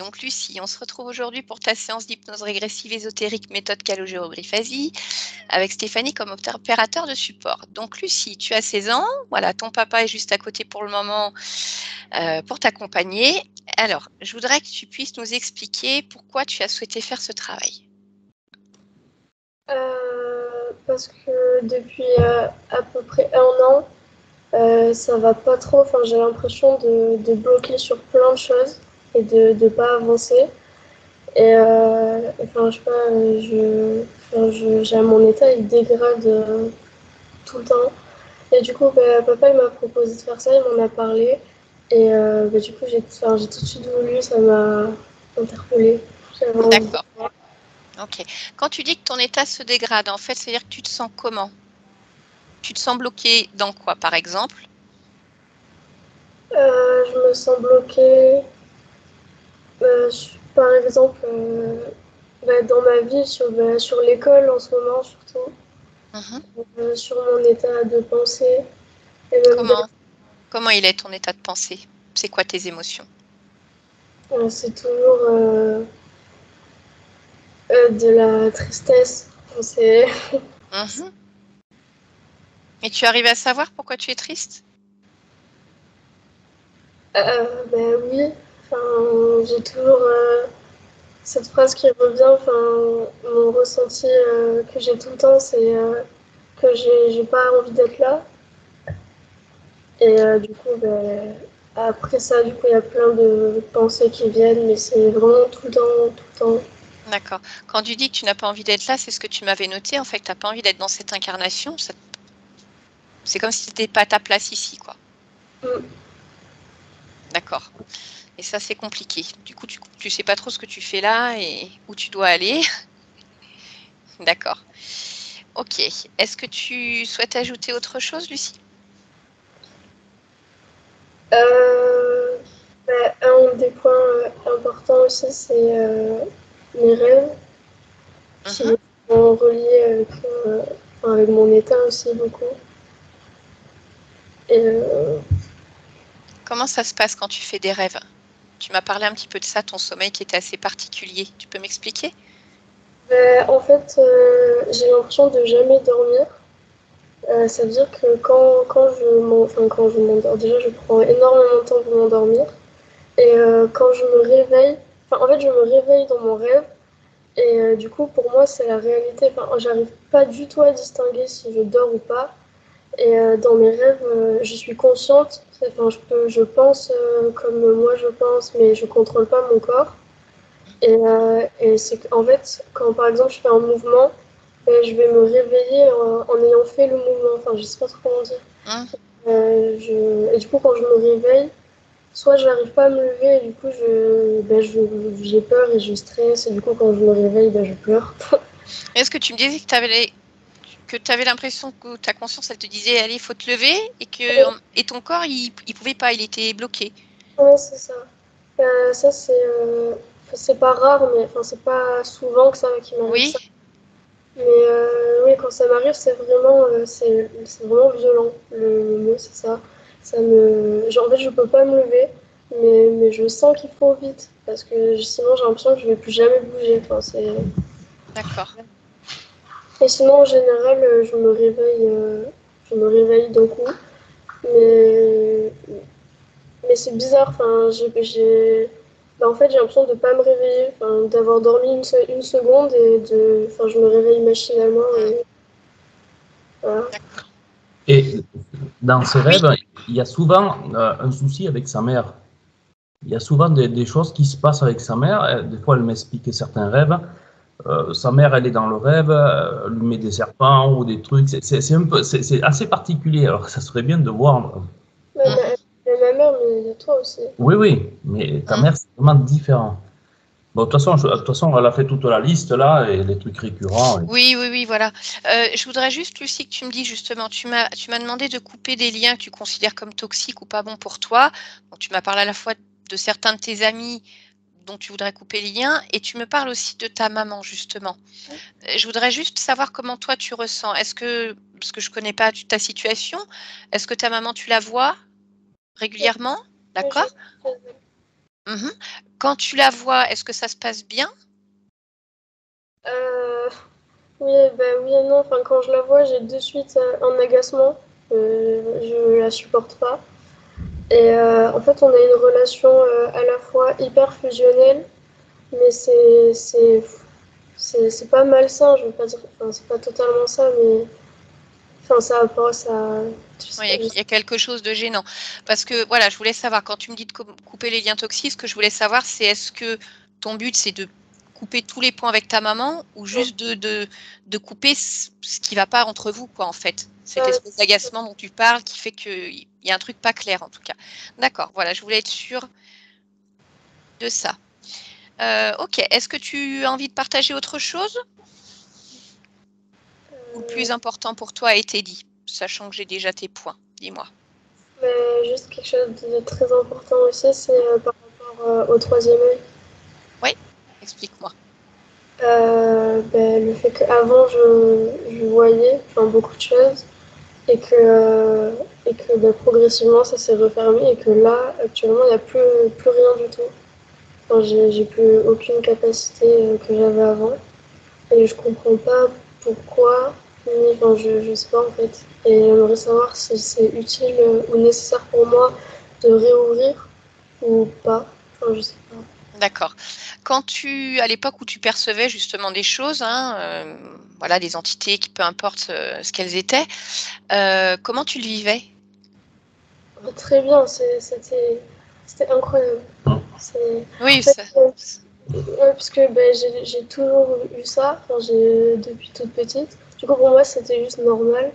donc Lucie, on se retrouve aujourd'hui pour ta séance d'hypnose régressive ésotérique méthode calogérogriphasie avec Stéphanie comme opérateur de support. Donc Lucie, tu as 16 ans, voilà, ton papa est juste à côté pour le moment pour t'accompagner. Alors, je voudrais que tu puisses nous expliquer pourquoi tu as souhaité faire ce travail. Parce que depuis à peu près 1 an, ça va pas trop. Enfin, j'ai l'impression de bloquer sur plein de choses et de pas avancer. Et enfin, je sais pas, mon état il dégrade tout le temps. Et du coup, papa il m'a proposé de faire ça, il m'en a parlé. Et du coup, j'ai tout de suite voulu, ça m'a interpellée. J'avais envie. D'accord. Ok. Quand tu dis que ton état se dégrade, en fait, c'est-à-dire que tu te sens comment? Tu te sens bloqué dans quoi, par exemple? Je me sens bloquée. Par exemple, dans ma vie, sur l'école en ce moment surtout, Mhm. sur mon état de pensée. Et même Comment il est ton état de pensée? C'est quoi tes émotions? c'est toujours de la tristesse. C'est, Mhm. Et tu arrives à savoir pourquoi tu es triste? oui, enfin, j'ai toujours cette phrase qui revient. Enfin, mon ressenti que j'ai tout le temps, c'est que j'ai pas envie d'être là. Et du coup, après ça, du coup, il y a plein de pensées qui viennent, mais c'est vraiment tout le temps, tout le temps. D'accord. Quand tu dis que tu n'as pas envie d'être là, c'est ce que tu m'avais noté. En fait, tu n'as pas envie d'être dans cette incarnation. C'est comme si tu n'étais pas à ta place ici, quoi. Mm. D'accord. Et ça, c'est compliqué. Du coup, tu sais pas trop ce que tu fais là et où tu dois aller. D'accord. Ok. Est-ce que tu souhaites ajouter autre chose, Lucie? Euh, un des points importants aussi, c'est mes rêves qui Mhm. sont reliés avec mon état aussi beaucoup. Et Comment ça se passe quand tu fais des rêves? Tu m'as parlé un petit peu de ça, ton sommeil qui était assez particulier. Tu peux m'expliquer? en fait, j'ai l'impression de jamais dormir. Ça veut dire que quand je m'endors, déjà je prends énormément de temps pour m'endormir. Et quand je me réveille, en fait, je me réveille dans mon rêve. Et du coup, pour moi, c'est la réalité. Enfin, j'arrive pas du tout à distinguer si je dors ou pas. Et dans mes rêves, je suis consciente. Enfin, je pense comme moi je pense, mais je contrôle pas mon corps. Et c'est qu'en fait, quand par exemple je fais un mouvement, je vais me réveiller en ayant fait le mouvement. Enfin, je sais pas trop comment dire. Hum. Et du coup, quand je me réveille, soit j'arrive pas à me lever et du coup j'ai peur et je stresse et du coup quand je me réveille je pleure. Est-ce que tu me disais que tu avais l'impression que ta conscience, elle te disait, allez, il faut te lever et ton corps, il pouvait pas, il était bloqué. Ouais, c'est ça. Ça c'est pas rare mais enfin c'est pas souvent que ça qui m'arrive ça. Oui, Mais oui quand ça m'arrive c'est vraiment violent le mot c'est ça. En fait je peux pas me lever mais je sens qu'il faut vite parce que sinon j'ai l'impression que je vais plus jamais bouger. Enfin, d'accord. Et sinon, en général, je me réveille d'un coup. Mais, mais c'est bizarre. Enfin, en fait, j'ai l'impression de ne pas me réveiller, enfin, d'avoir dormi une seconde enfin, je me réveille machinalement. Hum. Et, voilà. D'accord. Et dans ces Oui, rêves, il y a souvent un souci avec sa mère. Il y a souvent des choses qui se passent avec sa mère. Des fois, elle m'explique certains rêves. Sa mère, elle est dans le rêve, elle lui met des serpents ou des trucs. C'est assez particulier. Alors, ça serait bien de voir. Mais hum, ma mère, mais il y a toi aussi. Oui, oui, mais ta hum. mère, c'est vraiment différent. Bon, de toute façon, elle a fait toute la liste là et les trucs récurrents. Oui, oui, oui, voilà. Je voudrais juste, Lucie, que tu me dises justement, tu m'as demandé de couper des liens que tu considères comme toxiques ou pas bons pour toi. Donc, tu m'as parlé à la fois de certains de tes amis dont tu voudrais couper les liens et tu me parles aussi de ta maman, justement. Je voudrais juste savoir comment toi tu ressens. Parce que je connais pas ta situation, est-ce que ta maman, tu la vois régulièrement? Oui, je D'accord? sais. Mhm. Quand tu la vois, est-ce que ça se passe bien? Oui, oui et non. Enfin, quand je la vois, j'ai de suite un agacement. Je la supporte pas. Et en fait, on a une relation à la fois hyper fusionnelle, mais c'est pas malsain. Je veux pas dire. Enfin, c'est pas totalement ça, mais enfin, ça a pas ça. Oui, il y a quelque chose de gênant. Parce que voilà, je voulais savoir, quand tu me dis de couper les liens toxiques, ce que je voulais savoir, c'est est-ce que ton but, c'est de couper tous les points avec ta maman ou juste de couper ce qui ne va pas entre vous, quoi, en fait. Cette espèce d'agacement dont tu parles qui fait qu'il y a un truc pas clair, en tout cas. D'accord, voilà, je voulais être sûre de ça. Ok, est-ce que tu as envie de partager autre chose? Ou le plus important pour toi a été dit, sachant que j'ai déjà tes points? Dis-moi. Mais juste quelque chose de très important aussi, c'est par rapport au troisième œil. Oui, explique-moi. Le fait qu'avant je voyais beaucoup de choses et que progressivement ça s'est refermé et que là actuellement il n'y a plus rien du tout. Enfin, j'ai plus aucune capacité que j'avais avant et je comprends pas pourquoi, enfin, je sais pas en fait. Et j'aimerais savoir si c'est utile ou nécessaire pour moi de réouvrir ou pas. Enfin, je sais pas. D'accord. À l'époque où tu percevais justement des choses, hein, voilà, des entités qui, peu importe ce qu'elles étaient, comment tu le vivais? Très bien, c'était incroyable. Oui, En fait, ouais, parce que j'ai toujours eu ça, enfin, depuis toute petite. Du coup, pour moi, c'était juste normal.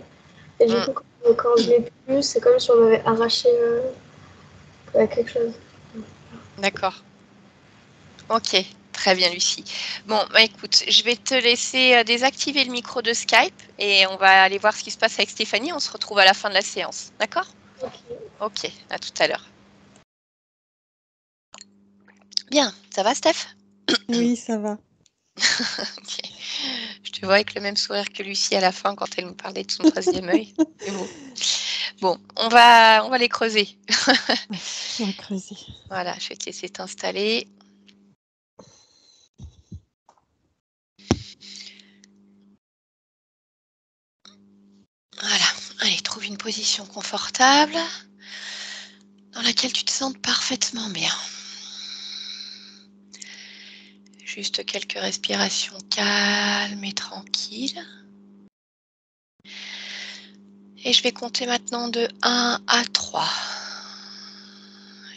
Et du coup, quand je l'ai plus, c'est comme si on m'avait arraché quelque chose. d'accord. Ok, très bien, Lucie. Bon, bah, écoute, je vais te laisser désactiver le micro de Skype et on va aller voir ce qui se passe avec Stéphanie. On se retrouve à la fin de la séance. D'accord? Ok, à tout à l'heure. Bien, ça va, Steph? Oui, ça va. Ok. Je te vois avec le même sourire que Lucie à la fin quand elle me parlait de son troisième œil. C'est beau. Bon, on va les creuser. Oui, on va creuser. Voilà, je vais te laisser t'installer. Voilà, allez, trouve une position confortable dans laquelle tu te sentes parfaitement bien. Juste quelques respirations calmes et tranquilles. Et je vais compter maintenant de 1 à 3.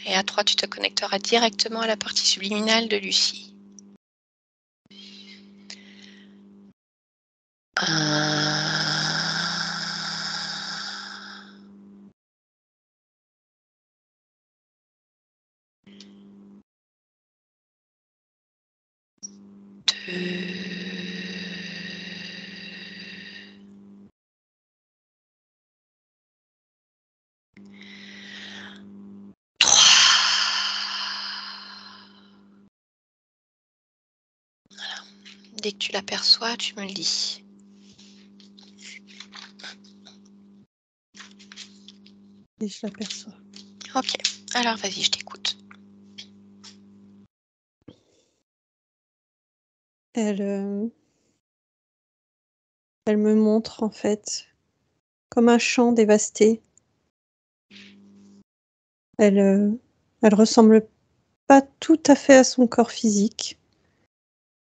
Et à 3, tu te connecteras directement à la partie subliminale de Lucie. 1, 2, 3. Voilà. Dès que tu l'aperçois, tu me le dis. Et je l'aperçois. Ok, alors vas-y, je t'écoute. Elle me montre en fait comme un champ dévasté. Elle ressemble pas tout à fait à son corps physique.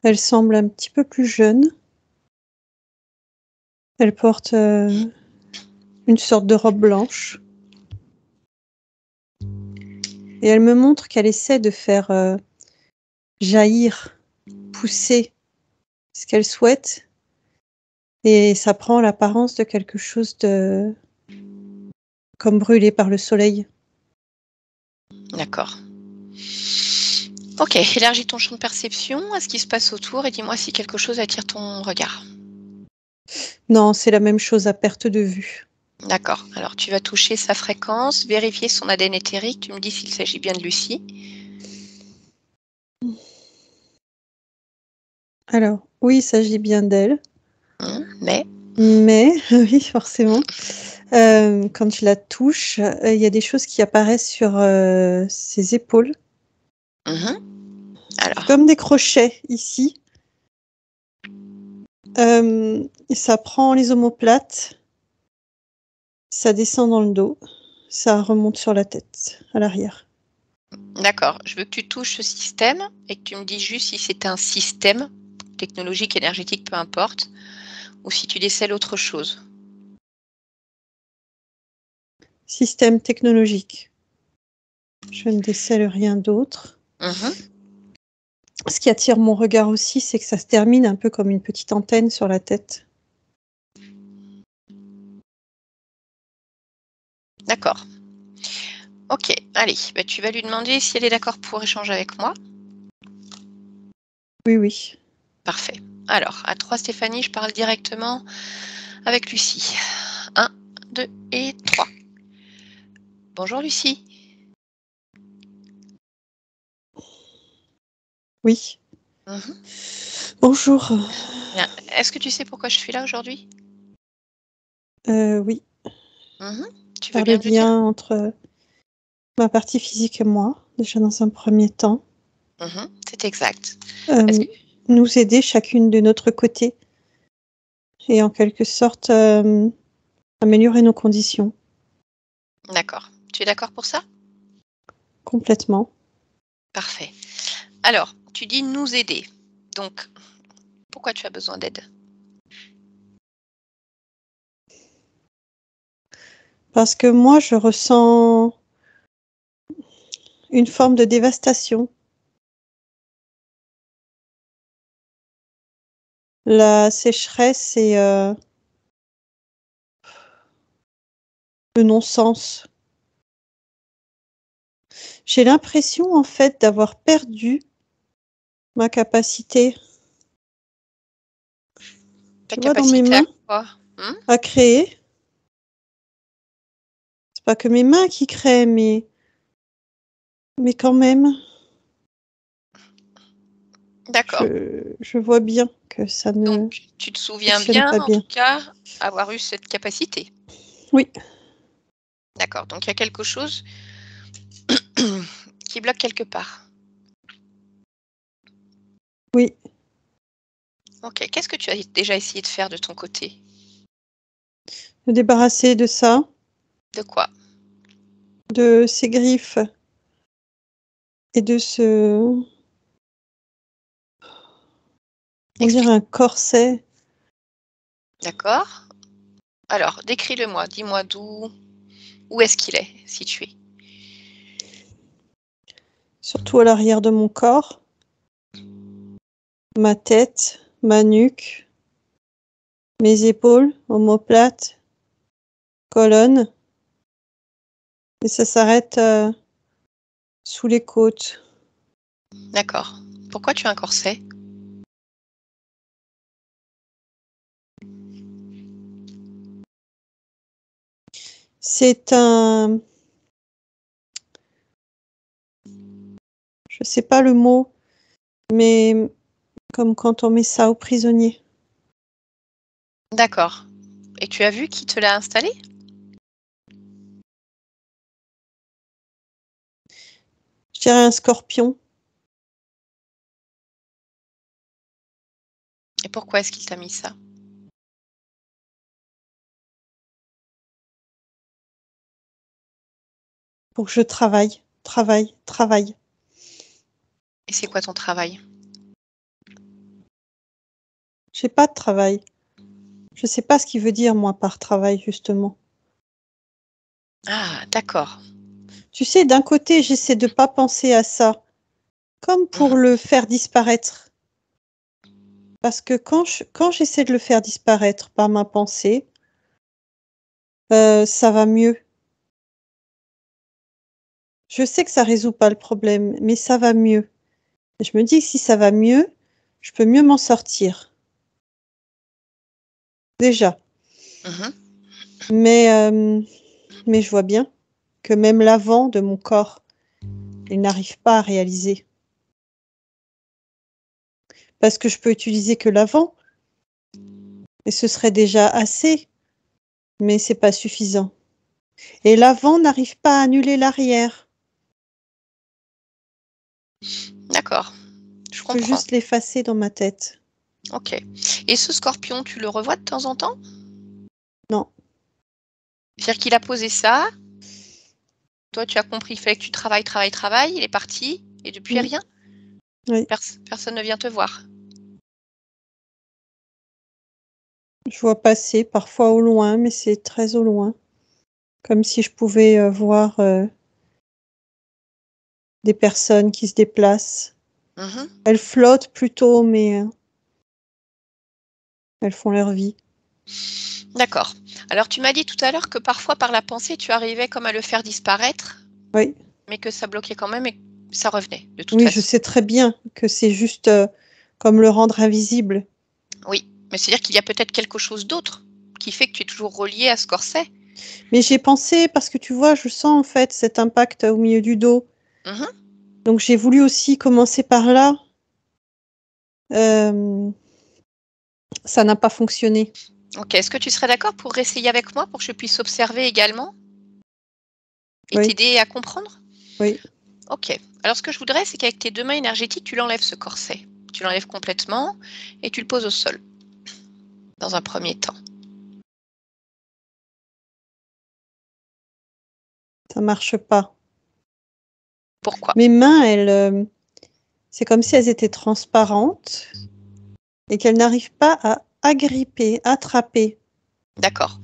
Elle semble un petit peu plus jeune. Elle porte une sorte de robe blanche. Et elle me montre qu'elle essaie de faire jaillir, pousser ce qu'elle souhaite. Et ça prend l'apparence de quelque chose de comme brûlé par le soleil. D'accord. Ok, élargis ton champ de perception à ce qui se passe autour et dis-moi si quelque chose attire ton regard. Non, c'est la même chose à perte de vue. D'accord, alors tu vas toucher sa fréquence, vérifier son ADN éthérique, tu me dis s'il s'agit bien de Lucie. Alors, oui, il s'agit bien d'elle. Mais Oui, forcément, quand je la touche, il y a des choses qui apparaissent sur ses épaules. Alors, Comme des crochets ici. Et ça prend les omoplates, ça descend dans le dos, ça remonte sur la tête, à l'arrière. d'accord. Je veux que tu touches ce système et que tu me dises juste si c'est un système technologique, énergétique, peu importe, ou si tu décèles autre chose. Système technologique. Je ne décèle rien d'autre. Ce qui attire mon regard aussi, c'est que ça se termine un peu comme une petite antenne sur la tête. D'accord. Ok, allez, bah, tu vas lui demander si elle est d'accord pour échanger avec moi. Oui, oui. Parfait. Alors, à 3, Stéphanie, je parle directement avec Lucie. 1, 2 et 3. Bonjour Lucie. Oui. Bonjour. Bien. Est-ce que tu sais pourquoi je suis là aujourd'hui? Oui. Tu veux Par bien le me le dire? lien entre ma partie physique et moi, déjà dans un premier temps. C'est exact. Est-ce que- Nous aider chacune de notre côté et en quelque sorte améliorer nos conditions. D'accord. Tu es d'accord pour ça? Complètement. Parfait. Alors, tu dis nous aider. Donc, pourquoi tu as besoin d'aide? Parce que moi, je ressens une forme de dévastation. La sécheresse et le non-sens. J'ai l'impression, en fait, d'avoir perdu ma capacité, Ta tu vois, dans mes capacité à mains, quoi? à créer. C'est pas que mes mains qui créent, mais quand même, D'accord. je vois bien que ça ne Donc, tu te souviens fonctionne bien, pas en tout bien. cas, avoir eu cette capacité. Oui, D'accord. Donc, il y a quelque chose qui bloque quelque part. oui. Ok. Qu'est-ce que tu as déjà essayé de faire de ton côté? Me débarrasser de ça, De quoi? de ces griffes et de ce, on dirait Explique. un corset. D'accord. Alors, décris-le-moi. Dis-moi où est-ce qu'il est situé? Surtout à l'arrière de mon corps, ma tête, ma nuque, mes épaules, omoplate, colonne, et ça s'arrête sous les côtes. D'accord. Pourquoi tu as un corset? C'est un, je sais pas le mot, mais comme quand on met ça aux prisonniers. D'accord. Et tu as vu qui te l'a installé? Je dirais un scorpion. Et pourquoi est-ce qu'il t'a mis ça? Pour que je travaille, travaille. Et c'est quoi ton travail? J'ai pas de travail. Je sais pas ce qu'il veut dire, moi, par travail, justement. Ah, d'accord. Tu sais, d'un côté, j'essaie de pas penser à ça, comme pour le faire disparaître. Parce que quand j'essaie de le faire disparaître par ma pensée, ça va mieux. Je sais que ça résout pas le problème, mais ça va mieux. Et je me dis que si ça va mieux, je peux mieux m'en sortir. Déjà. Mais je vois bien que même l'avant de mon corps, il n'arrive pas à réaliser. Parce que je peux utiliser que l'avant, et ce serait déjà assez, mais c'est pas suffisant. Et l'avant n'arrive pas à annuler l'arrière. D'accord, je Je peux comprends. juste l'effacer dans ma tête. Ok. Et ce scorpion, tu le revois de temps en temps? Non. C'est-à-dire qu'il a posé ça, toi tu as compris, il fallait que tu travailles, il est parti, et depuis Mm. rien? Oui. Personne ne vient te voir. Je vois passer, parfois au loin, mais c'est très au loin. Comme si je pouvais voir des personnes qui se déplacent. Mhm. Elles flottent plutôt, mais elles font leur vie. D'accord. Alors tu m'as dit tout à l'heure que parfois par la pensée, tu arrivais comme à le faire disparaître, Oui. mais que ça bloquait quand même et que ça revenait de toute Oui, je façon. sais très bien que c'est juste comme le rendre invisible. Oui, mais c'est-à-dire qu'il y a peut-être quelque chose d'autre qui fait que tu es toujours relié à ce corset. Mais j'ai pensé, parce que tu vois, je sens en fait cet impact au milieu du dos. Mhm. Donc j'ai voulu aussi commencer par là. Ça n'a pas fonctionné. Ok, est-ce que tu serais d'accord pour essayer avec moi pour que je puisse observer également et Oui, t'aider à comprendre? oui. Ok. Alors ce que je voudrais, c'est qu'avec tes deux mains énergétiques, tu l'enlèves ce corset. Tu l'enlèves complètement et tu le poses au sol dans un premier temps. Ça marche pas. Pourquoi? Mes mains, c'est comme si elles étaient transparentes et qu'elles n'arrivent pas à agripper, attraper. D'accord.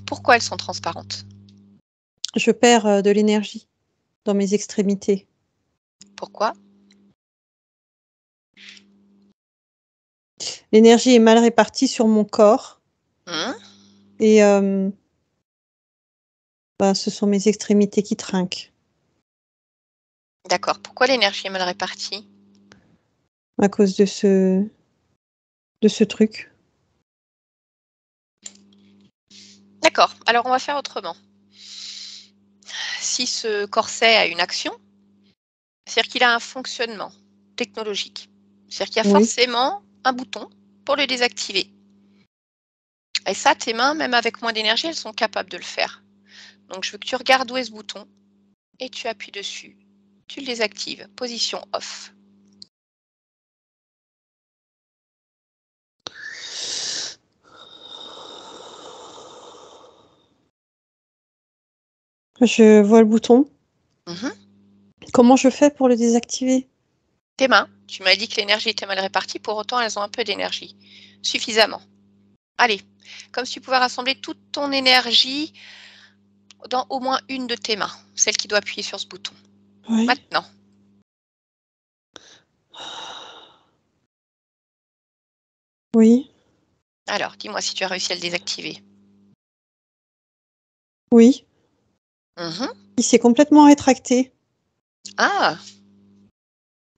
Pourquoi elles sont transparentes? Je perds de l'énergie dans mes extrémités. Pourquoi? L'énergie est mal répartie sur mon corps Hum, et ce sont mes extrémités qui trinquent D'accord. Pourquoi l'énergie est mal répartie? à cause de ce truc. D'accord. Alors on va faire autrement. Si ce corset a une action, c'est-à-dire qu'il a un fonctionnement technologique. C'est-à-dire qu'il y a Oui. forcément un bouton pour le désactiver. Et ça, tes mains, même avec moins d'énergie, elles sont capables de le faire. Donc je veux que tu regardes où est ce bouton et tu appuies dessus. Tu le désactives. Position off. Je vois le bouton. Mhm. Comment je fais pour le désactiver? Tes mains, tu m'as dit que l'énergie était mal répartie, pour autant elles ont un peu d'énergie. Suffisamment. Allez, comme si tu pouvais rassembler toute ton énergie dans au moins une de tes mains, celle qui doit appuyer sur ce bouton. Oui. Maintenant. Oui. Alors, dis-moi si tu as réussi à le désactiver. Oui. Mhm. Il s'est complètement rétracté. Ah,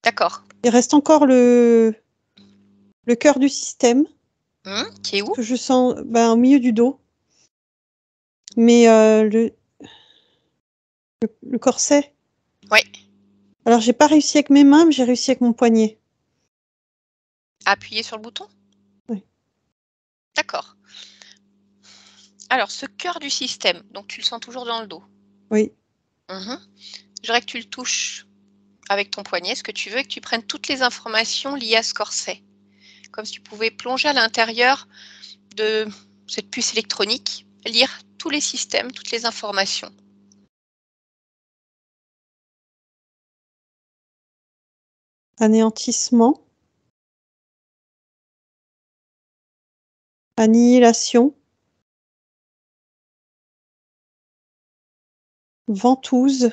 d'accord. Il reste encore le cœur du système Qui est où? que je sens au milieu du dos. Mais le corset. Oui. Alors j'ai pas réussi avec mes mains, mais j'ai réussi avec mon poignet. Appuyer sur le bouton? Oui. D'accord. Alors, ce cœur du système, donc tu le sens toujours dans le dos. Oui. Mhm. Je voudrais que tu le touches avec ton poignet, ce que tu veux, et que tu prennes toutes les informations liées à ce corset. Comme si tu pouvais plonger à l'intérieur de cette puce électronique, lire tous les systèmes, toutes les informations. Anéantissement. Annihilation. Ventouse.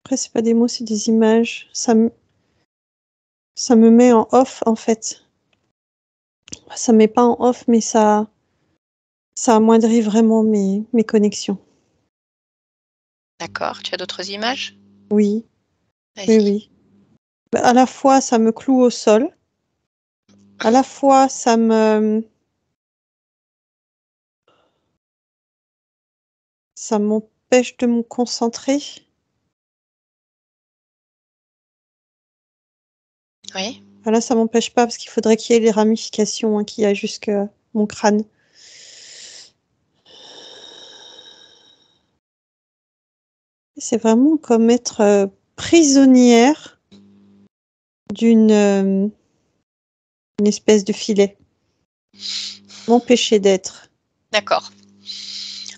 Après, c'est pas des mots, c'est des images. Ça me met en off, en fait. Ça me met pas en off, mais ça amoindrit vraiment mes connexions. D'accord. Tu as d'autres images? Oui, oui, Vas-y. oui. À la fois, ça me cloue au sol. À la fois, ça m'empêche de me concentrer. Oui. Là, ça m'empêche pas parce qu'il faudrait qu'il y ait les ramifications qui aillent jusqu'à mon crâne. C'est vraiment comme être prisonnière d'une une espèce de filet. M'empêcher d'être. D'accord.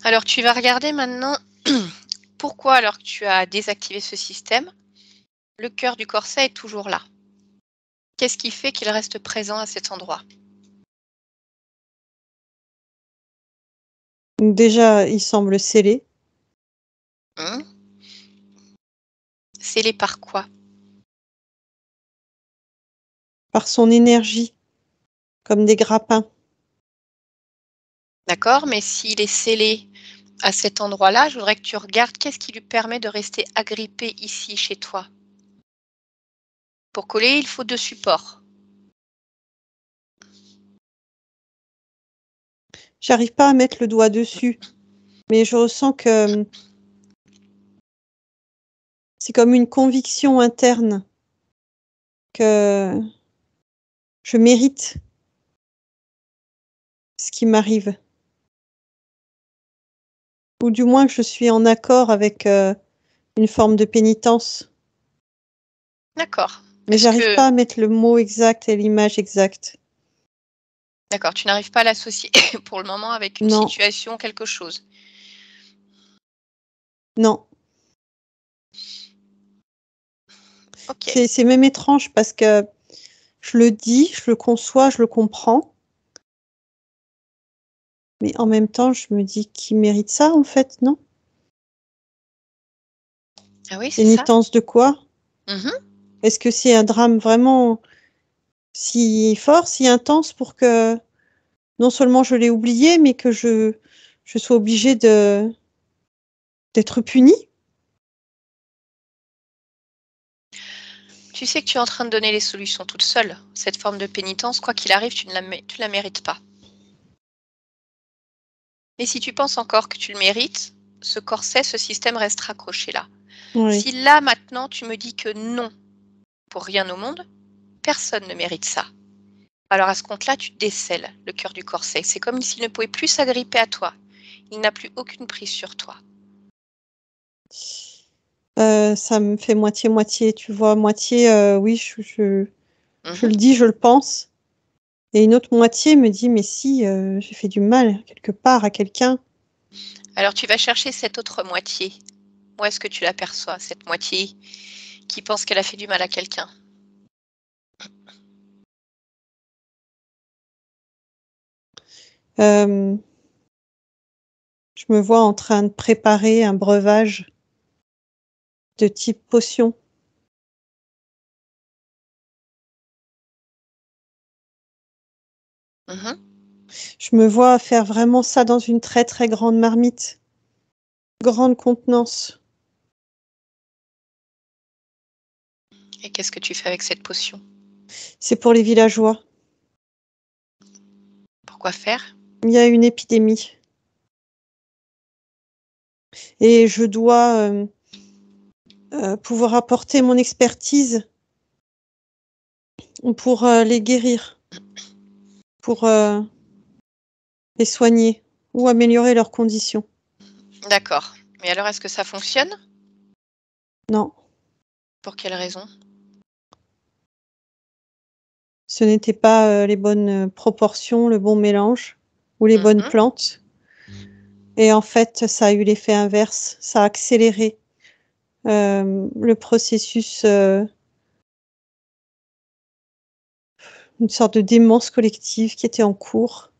Alors, tu vas regarder maintenant pourquoi, alors que tu as désactivé ce système, le cœur du corset est toujours là. Qu'est-ce qui fait qu'il reste présent à cet endroit? Donc déjà, il semble scellé. Mmh. Scellé par quoi? Par son énergie, comme des grappins. D'accord, mais s'il est scellé à cet endroit-là, je voudrais que tu regardes qu'est-ce qui lui permet de rester agrippé ici, chez toi? Pour coller, il faut 2 supports. J'arrive pas à mettre le doigt dessus, mais je ressens que c'est comme une conviction interne que je mérite ce qui m'arrive. Ou du moins que je suis en accord avec une forme de pénitence. D'accord. Mais Est-ce j'arrive que pas à mettre le mot exact et l'image exacte. d'accord, tu n'arrives pas à l'associer pour le moment avec une Non, situation, quelque chose? non. OK. C'est même étrange parce que je le dis, je le conçois, je le comprends. Mais en même temps, je me dis qui mérite ça en fait, non? Ah oui, c'est ça? Pénitence de quoi? Mmh. Est-ce que c'est un drame vraiment si fort, si intense pour que non seulement je l'ai oublié, mais que je sois obligée d'être punie? Tu sais que tu es en train de donner les solutions toute seule. Cette forme de pénitence, quoi qu'il arrive, tu la mérites pas. Mais si tu penses encore que tu le mérites, ce corset, ce système reste raccroché là. Oui. Si là, maintenant, tu me dis que non, pour rien au monde, personne ne mérite ça. Alors à ce compte-là, tu décèles le cœur du corset. C'est comme s'il ne pouvait plus s'agripper à toi. Il n'a plus aucune prise sur toi. Ça me fait moitié-moitié, tu vois? Moitié, oui, je Mhm. le dis, je le pense et une autre moitié me dit: «Mais si, j'ai fait du mal quelque part à quelqu'un». Alors tu vas chercher cette autre moitié. Où est-ce que tu l'aperçois, cette moitié qui pense qu'elle a fait du mal à quelqu'un? Je me vois en train de préparer un breuvage de type potion. Mhm. Je me vois faire vraiment ça dans une très, très grande marmite, grande contenance. Et qu'est-ce que tu fais avec cette potion? C'est pour les villageois. Pourquoi faire? Il y a une épidémie et je dois, pouvoir apporter mon expertise pour, les guérir, pour, les soigner ou améliorer leurs conditions. D'accord. Mais alors, est-ce que ça fonctionne? Non, Pour quelle raison? ce n'était pas, les bonnes, proportions, le bon mélange ou les bonnes Mhm. plantes et en fait, ça a eu l'effet inverse. Ça a accéléré, le processus, une sorte de démence collective qui était en cours.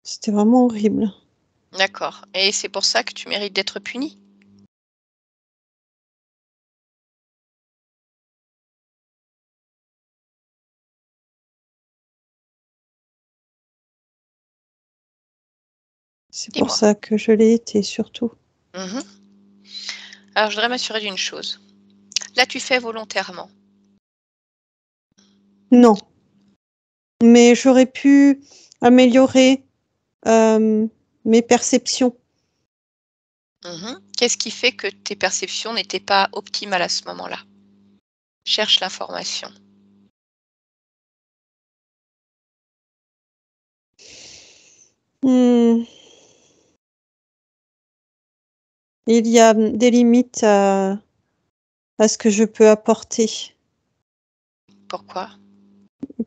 C'était vraiment horrible. D'accord. Et c'est pour ça que tu mérites d'être puni? C'est pour Dis-moi. ça que je l'ai été surtout. Mhm. Alors, je voudrais m'assurer d'une chose. Là, tu fais volontairement. Non, mais j'aurais pu améliorer, mes perceptions. Mhm. Qu'est-ce qui fait que tes perceptions n'étaient pas optimales à ce moment-là? Cherche l'information. Hmm. Il y a des limites à ce que je peux apporter. Pourquoi?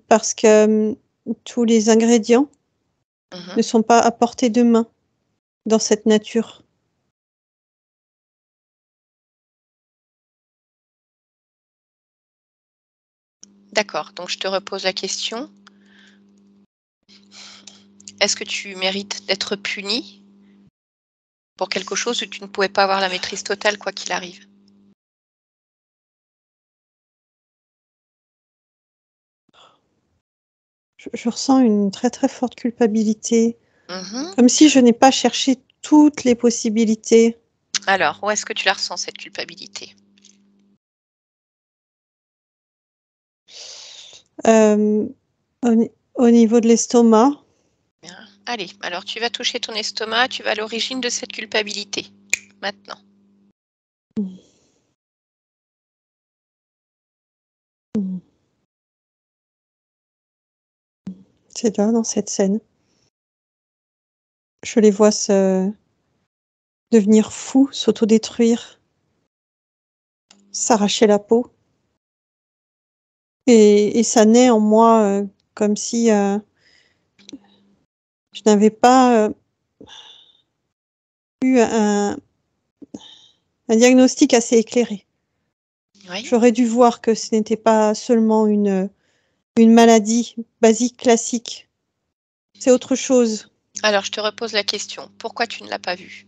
Parce que tous les ingrédients ne sont pas à portée de main dans cette nature. D'accord, donc je te repose la question. Est-ce que tu mérites d'être puni pour quelque chose où tu ne pouvais pas avoir la maîtrise totale quoi qu'il arrive? Je ressens une très très forte culpabilité, Mmh. comme si je n'ai pas cherché toutes les possibilités. Alors, où est-ce que tu la ressens cette culpabilité? Au niveau de l'estomac, Bien. Allez, alors tu vas toucher ton estomac, tu vas à l'origine de cette culpabilité, maintenant. c'est là, dans cette scène. Je les vois devenir fous, s'autodétruire, s'arracher la peau. Et ça naît en moi comme si je n'avais pas eu un diagnostic assez éclairé. Oui. J'aurais dû voir que ce n'était pas seulement une maladie basique, classique. C'est autre chose. Alors, je te repose la question. Pourquoi tu ne l'as pas vu?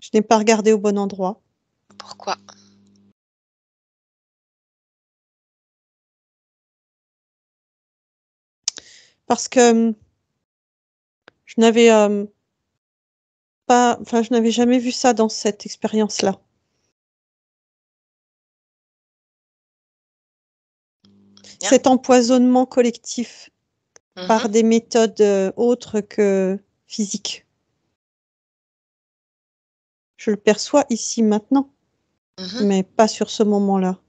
Je n'ai pas regardé au bon endroit. Pourquoi? Parce que je n'avais je n'avais jamais vu ça dans cette expérience-là. Bien. Cet empoisonnement collectif par Mmh. des méthodes autres que physiques. Je le perçois ici maintenant, Mmh. mais pas sur ce moment-là.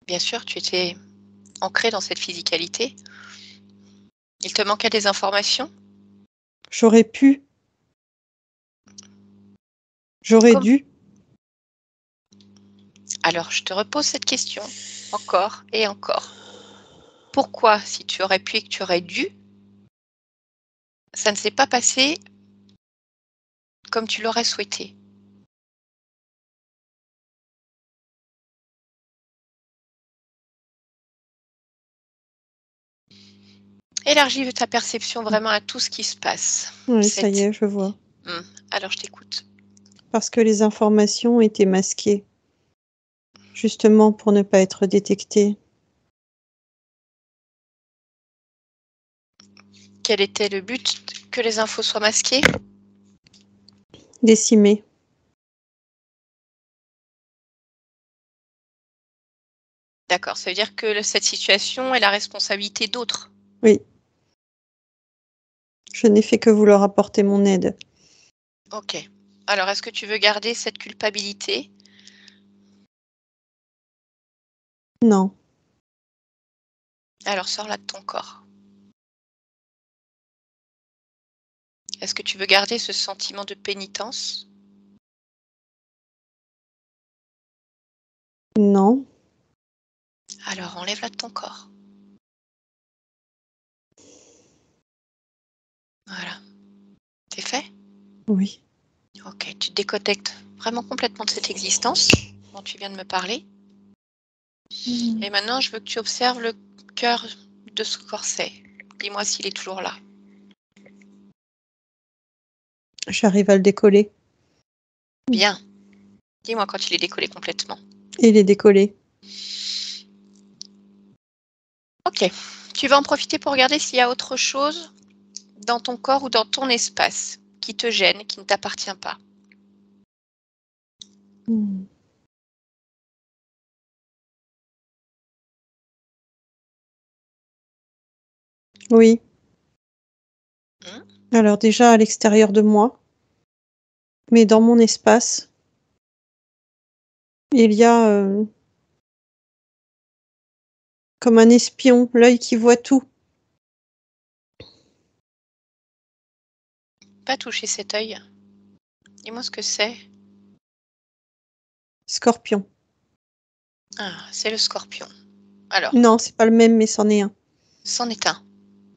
Bien sûr, tu étais ancré dans cette physicalité. Il te manquait des informations? J'aurais pu, j'aurais Com dû. Alors, je te repose cette question, encore et encore. Pourquoi, si tu aurais pu et que tu aurais dû, ça ne s'est pas passé comme tu l'aurais souhaité? Élargis ta perception vraiment à tout ce qui se passe. Oui, ça y Cette est, je vois. mmh, alors je t'écoute. Parce que les informations étaient masquées, justement pour ne pas être détectées. Quel était le but? Que les infos soient masquées? Décimées. D'accord, ça veut dire que cette situation est la responsabilité d'autres? Oui. Je n'ai fait que vouloir apporter mon aide. OK. Alors est-ce que tu veux garder cette culpabilité? Non. Alors sors-la de ton corps. Est-ce que tu veux garder ce sentiment de pénitence? Non. Alors enlève-la de ton corps. Voilà. C'est fait? Oui. OK, tu te déconnectes vraiment complètement de cette existence dont tu viens de me parler. Et maintenant, je veux que tu observes le cœur de ce corset. Dis-moi s'il est toujours là. J'arrive à le décoller. Bien. Dis-moi quand il est décollé complètement. Et il est décollé. OK. Tu vas en profiter pour regarder s'il y a autre chose dans ton corps ou dans ton espace qui te gêne, qui ne t'appartient pas. Hmm. Oui. Mmh. Alors déjà à l'extérieur de moi, mais dans mon espace, il y a comme un espion, l'œil qui voit tout. Pas toucher cet œil. Dis-moi ce que c'est. Scorpion. Ah, c'est le scorpion. Alors, Non, c'est pas le même, mais c'en est un. c'en est un.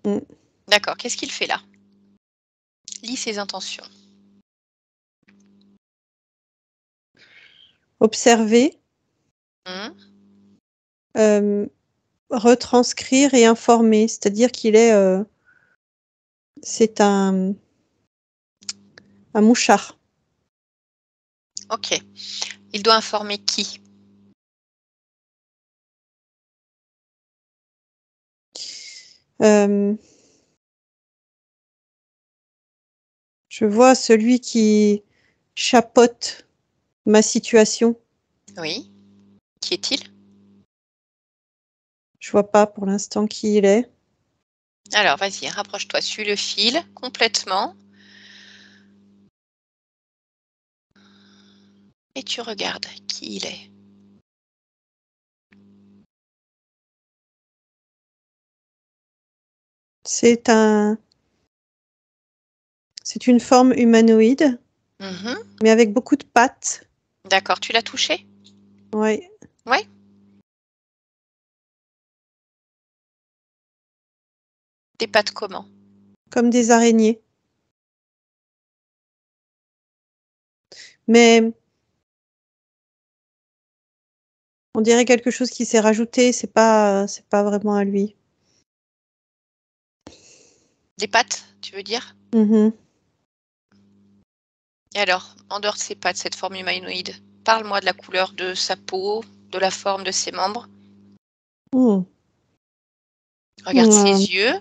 Mm. D'accord, qu'est-ce qu'il fait là? Lis ses intentions. Observer, retranscrire et informer. C'est-à-dire qu'il est... c'est un mouchard. Ok. Il doit informer qui? Je vois celui qui chapeaute ma situation. Oui. Qui est-il? Je vois pas pour l'instant qui il est. Alors, vas-y, rapproche-toi. Suis le fil complètement. Et tu regardes qui il est. C'est une forme humanoïde, mais avec beaucoup de pattes. D'accord, tu l'as touché? Ouais. Ouais. Des pattes comment? Comme des araignées. Mais on dirait quelque chose qui s'est rajouté, c'est pas vraiment à lui. Des pattes, tu veux dire? Mhm. Et alors, en dehors de ses pattes, cette forme humanoïde, parle-moi de la couleur de sa peau, de la forme de ses membres. Mm. Regarde ses yeux.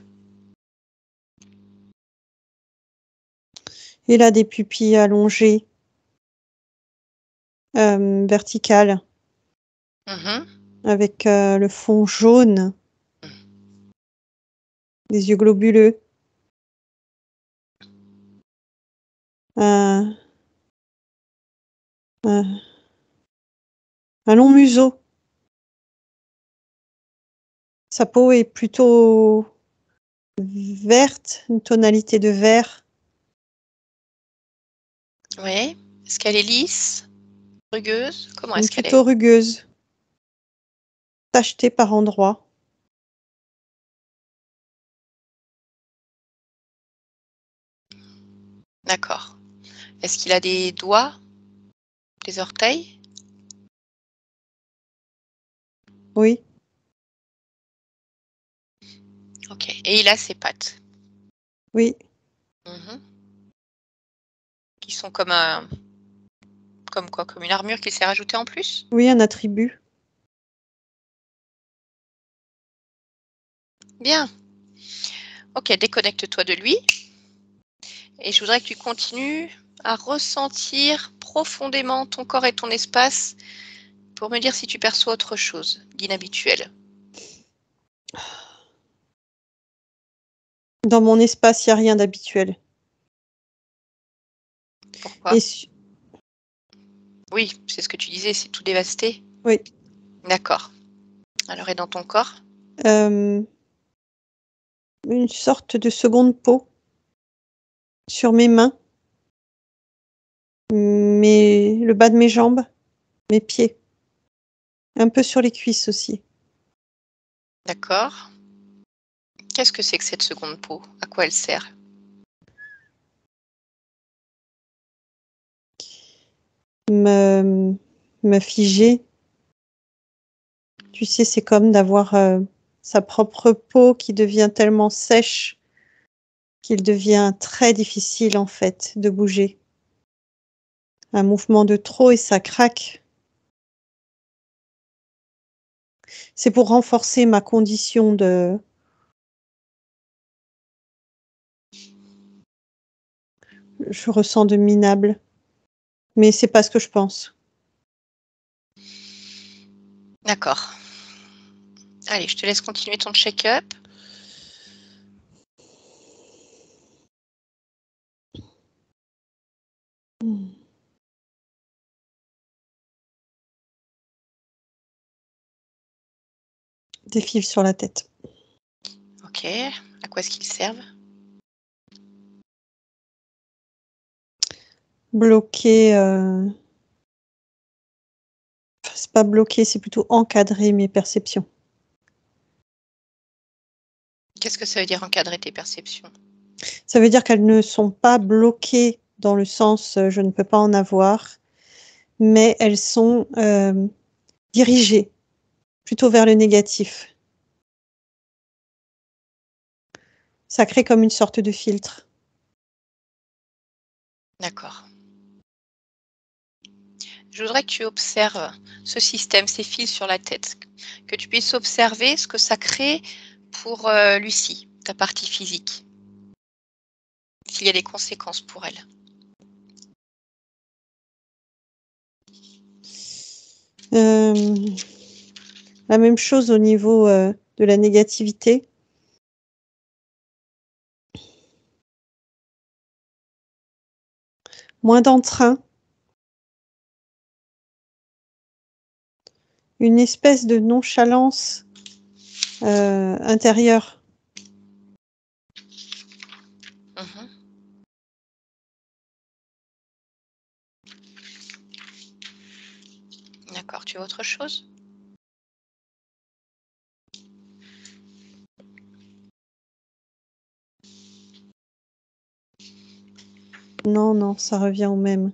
Il a des pupilles allongées, verticales, avec le fond jaune, des yeux globuleux. Un long museau. Sa peau est plutôt verte, une tonalité de vert. Oui. Est-ce qu'elle est lisse? Rugueuse? Comment est-ce qu'elle est? Plutôt rugueuse. Tachetée par endroits. D'accord. Est-ce qu'il a des doigts? Des orteils? Oui. Ok. Et il a ses pattes? Oui. Qui sont comme un... Comme quoi? Comme une armure qu'il s'est rajoutée en plus? Oui, un attribut. Bien. Ok, déconnecte-toi de lui. Et je voudrais que tu continues à ressentir profondément ton corps et ton espace pour me dire si tu perçois autre chose d'inhabituel. Dans mon espace, il n'y a rien d'habituel. Pourquoi? Et Oui, c'est ce que tu disais, c'est tout dévasté. oui. D'accord. Alors, et dans ton corps? Une sorte de seconde peau sur mes mains, le bas de mes jambes, mes pieds, un peu sur les cuisses aussi. D'accord. Qu'est-ce que c'est que cette seconde peau? À quoi elle sert? Me figer. Tu sais, c'est comme d'avoir sa propre peau qui devient tellement sèche qu'il devient très difficile en fait de bouger. Un mouvement de trop et ça craque. C'est pour renforcer ma condition de... Je ressens de minable. Mais c'est pas ce que je pense. D'accord. Allez, je te laisse continuer ton check-up. Des fils sur la tête. Ok. À quoi est-ce qu'ils servent? bloquer. Enfin, c'est pas bloquer, c'est plutôt encadrer mes perceptions. Qu'est-ce que ça veut dire encadrer tes perceptions? Ça veut dire qu'elles ne sont pas bloquées dans le sens je ne peux pas en avoir, mais elles sont dirigées plutôt vers le négatif. Ça crée comme une sorte de filtre. D'accord. Je voudrais que tu observes ce système, ces fils sur la tête, que tu puisses observer ce que ça crée pour Lucie, ta partie physique, s'il y a des conséquences pour elle. La même chose au niveau de la négativité. Moins d'entrain. Une espèce de nonchalance intérieure. Mhm. D'accord, tu veux autre chose? Non, non, ça revient au même.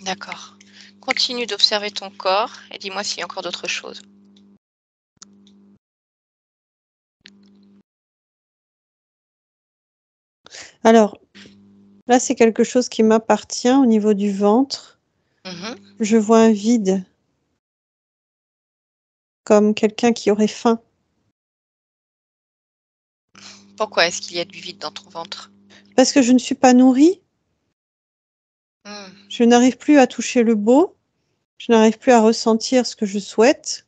D'accord. Continue d'observer ton corps et dis-moi s'il y a encore d'autres choses. Alors, là, c'est quelque chose qui m'appartient au niveau du ventre. Mhm. Je vois un vide, comme quelqu'un qui aurait faim. Pourquoi est-ce qu'il y a du vide dans ton ventre? Parce que je ne suis pas nourrie, je n'arrive plus à toucher le beau, je n'arrive plus à ressentir ce que je souhaite.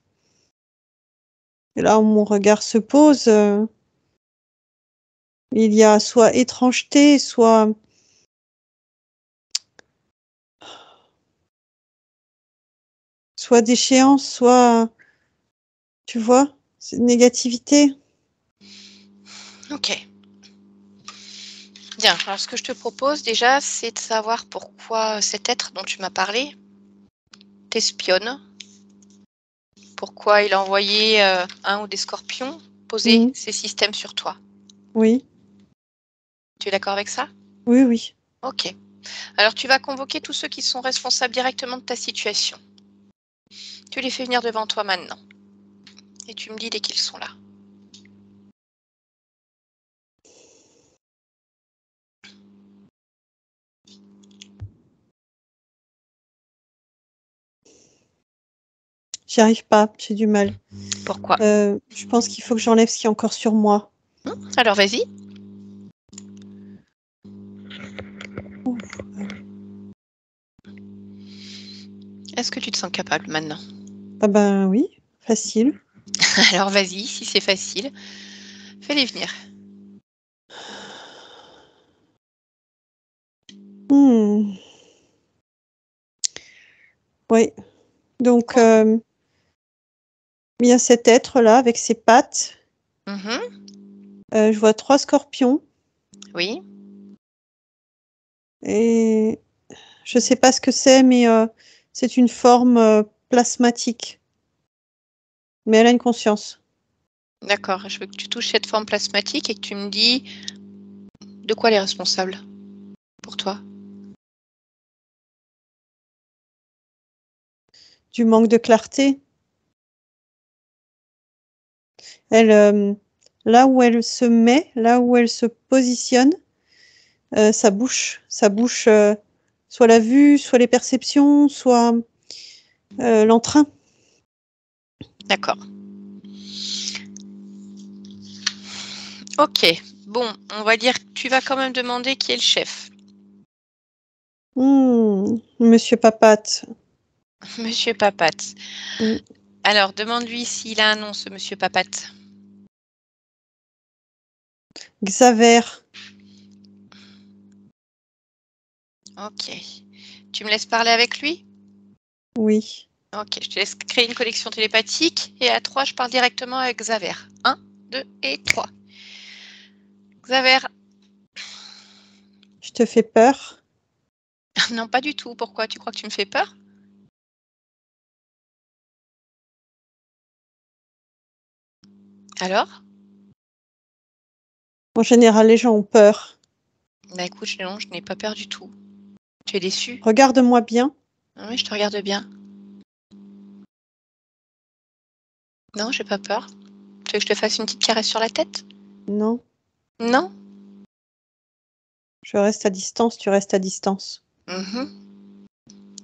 Et là où mon regard se pose, il y a soit étrangeté, soit déchéance, soit, tu vois, c'est négativité. Ok. Bien, alors ce que je te propose déjà, c'est de savoir pourquoi cet être dont tu m'as parlé t'espionne. Pourquoi il a envoyé un ou des scorpions poser ses systèmes sur toi. Oui, Tu es d'accord avec ça? oui, oui. Ok. Alors tu vas convoquer tous ceux qui sont responsables directement de ta situation. Tu les fais venir devant toi maintenant. Et tu me dis dès qu'ils sont là. J'y arrive pas, j'ai du mal. Pourquoi? Je pense qu'il faut que j'enlève ce qui est encore sur moi. Alors vas-y. Est-ce que tu te sens capable maintenant? Ah ben oui, facile. Alors vas-y, si c'est facile, fais-les venir. Oui. Donc, il y a cet être-là avec ses pattes. Je vois 3 scorpions. Oui. Et je sais pas ce que c'est, mais c'est une forme plasmatique. Mais elle a une conscience. D'accord. Je veux que tu touches cette forme plasmatique et que tu me dis de quoi elle est responsable pour toi. Du manque de clarté. Elle, là où elle se met, là où elle se positionne, ça bouche. Ça bouche soit la vue, soit les perceptions, soit l'entrain. D'accord. Ok. Bon, on va dire que tu vas quand même demander qui est le chef. Monsieur Papate. Monsieur Papate. Mm. Alors, demande-lui s'il a un nom, ce monsieur Papate. Xaver. Ok. Tu me laisses parler avec lui? Oui. Ok, je te laisse créer une connexion télépathique et à 3, je parle directement avec Xaver. 1, 2 et 3. Xaver. Je te fais peur. Non, pas du tout. Pourquoi? Tu crois que tu me fais peur? Alors? En général, les gens ont peur. Bah écoute, non, je n'ai pas peur du tout. Tu es déçu? Regarde-moi bien. Oui, je te regarde bien. Non, j'ai pas peur. Tu veux que je te fasse une petite caresse sur la tête? Non, Non? je reste à distance, tu restes à distance. Mhm.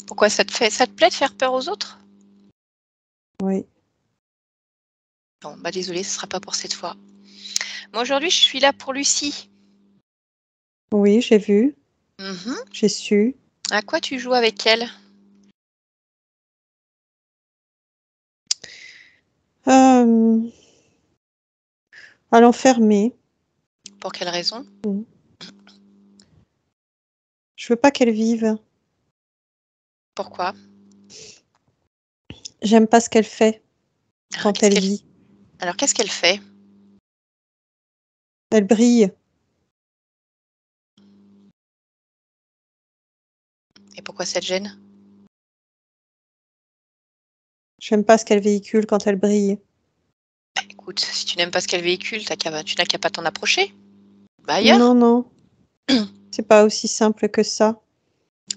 Pourquoi ça te plaît de faire peur aux autres? Oui. Bon, bah désolée, ce sera pas pour cette fois. Moi aujourd'hui, je suis là pour Lucie. Oui, j'ai vu, Mhm. j'ai su. À quoi tu joues avec elle? Euh, à l'enfermer. Pour quelle raison? Je veux pas qu'elle vive. Pourquoi? J'aime pas ce qu'elle fait Ah, quand elle vit. Alors, qu'est-ce qu'elle fait? Elle brille. Et pourquoi ça te gêne? J'aime pas ce qu'elle véhicule quand elle brille. Écoute, si tu n'aimes pas ce qu'elle véhicule, tu n'as qu'à pas t'en approcher. Va ailleurs. Non, non, c'est pas aussi simple que ça.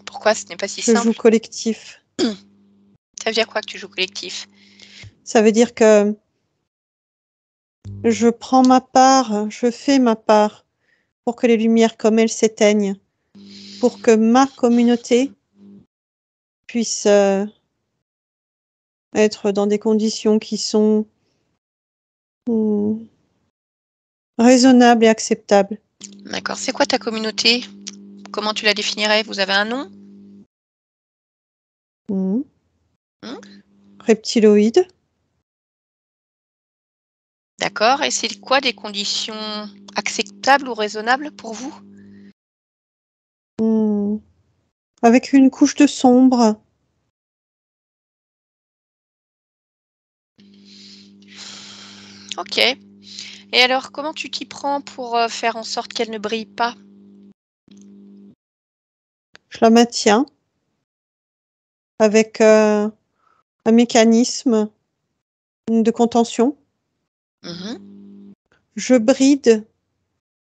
Pourquoi ce n'est pas si Je joue simple? collectif. Ça veut dire quoi que tu joues collectif? Ça veut dire que je prends ma part, je fais ma part pour que les lumières comme elle s'éteignent, pour que ma communauté puisse être dans des conditions qui sont raisonnables et acceptables. D'accord. C'est quoi ta communauté? Comment tu la définirais? Vous avez un nom? Hmm. Hmm. Reptiloïde. D'accord. Et c'est quoi des conditions acceptables ou raisonnables pour vous? Hmm. Avec une couche de sombre. Ok. Et alors, comment tu t'y prends pour faire en sorte qu'elle ne brille pas? Je la maintiens avec un mécanisme de contention. Mhm. Je bride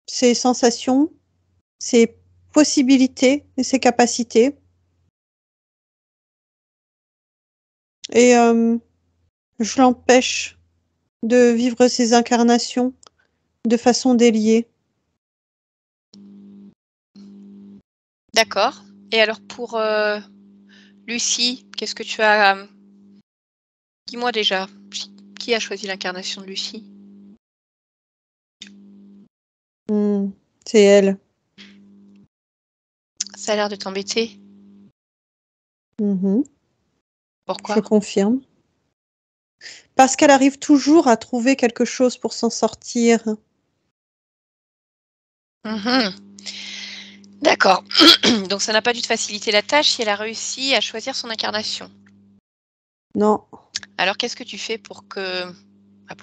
ses sensations, ses possibilités et ses capacités. Et je l'empêche de vivre ses incarnations de façon déliée. D'accord. Et alors pour Lucie, qu'est-ce que tu as dis-moi déjà, qui a choisi l'incarnation de Lucie? C'est elle. Ça a l'air de t'embêter. Je Pourquoi? confirme. Parce qu'elle arrive toujours à trouver quelque chose pour s'en sortir. Mhm. D'accord. Donc ça n'a pas dû te faciliter la tâche si elle a réussi à choisir son incarnation. Non, Alors qu'est-ce que tu fais pour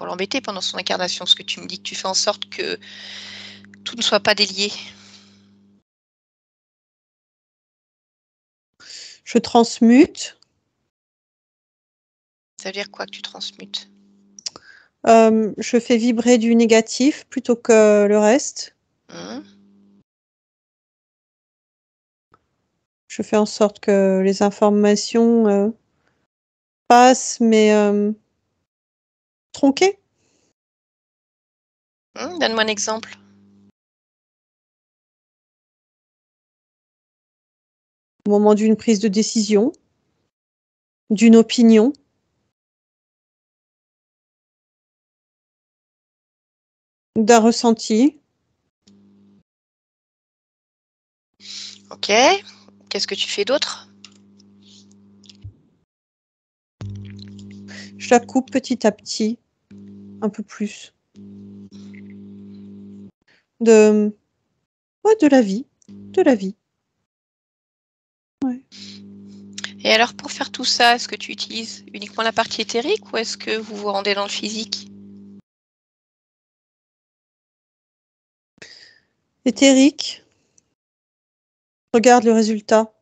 l'embêter pendant son incarnation? Parce que tu me dis que tu fais en sorte que tout ne soit pas délié. je transmute. Ça veut dire quoi que tu transmutes? Je fais vibrer du négatif plutôt que le reste. Mhm. Je fais en sorte que les informations passent, mais tronquées. Donne-moi un exemple. Au moment d'une prise de décision, d'une opinion. D'un ressenti. Ok. Qu'est-ce que tu fais d'autre? Je la coupe petit à petit, un peu plus. De la vie. De la vie. Ouais. Et alors pour faire tout ça, est-ce que tu utilises uniquement la partie éthérique ou est-ce que vous vous rendez dans le physique? Éthérique. Regarde le résultat.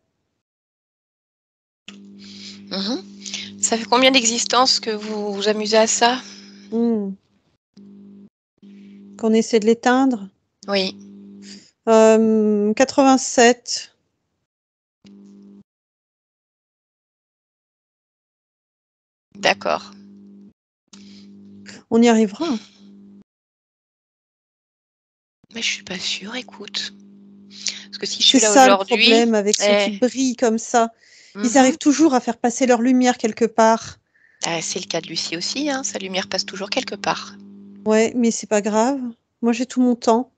Mhm. Ça fait combien d'existences que vous vous amusez à ça? Hmm. Qu'on essaie de l'éteindre. Oui, 87. d'accord. On y arrivera. Mais je suis pas sûre, écoute. Parce que si je C'est suis là ça le aujourd'hui, problème avec ceux qui brillent comme ça. Ils mhm. arrivent toujours à faire passer leur lumière quelque part. C'est le cas de Lucie aussi, hein. Sa lumière passe toujours quelque part. Ouais, mais c'est pas grave. Moi, j'ai tout mon temps.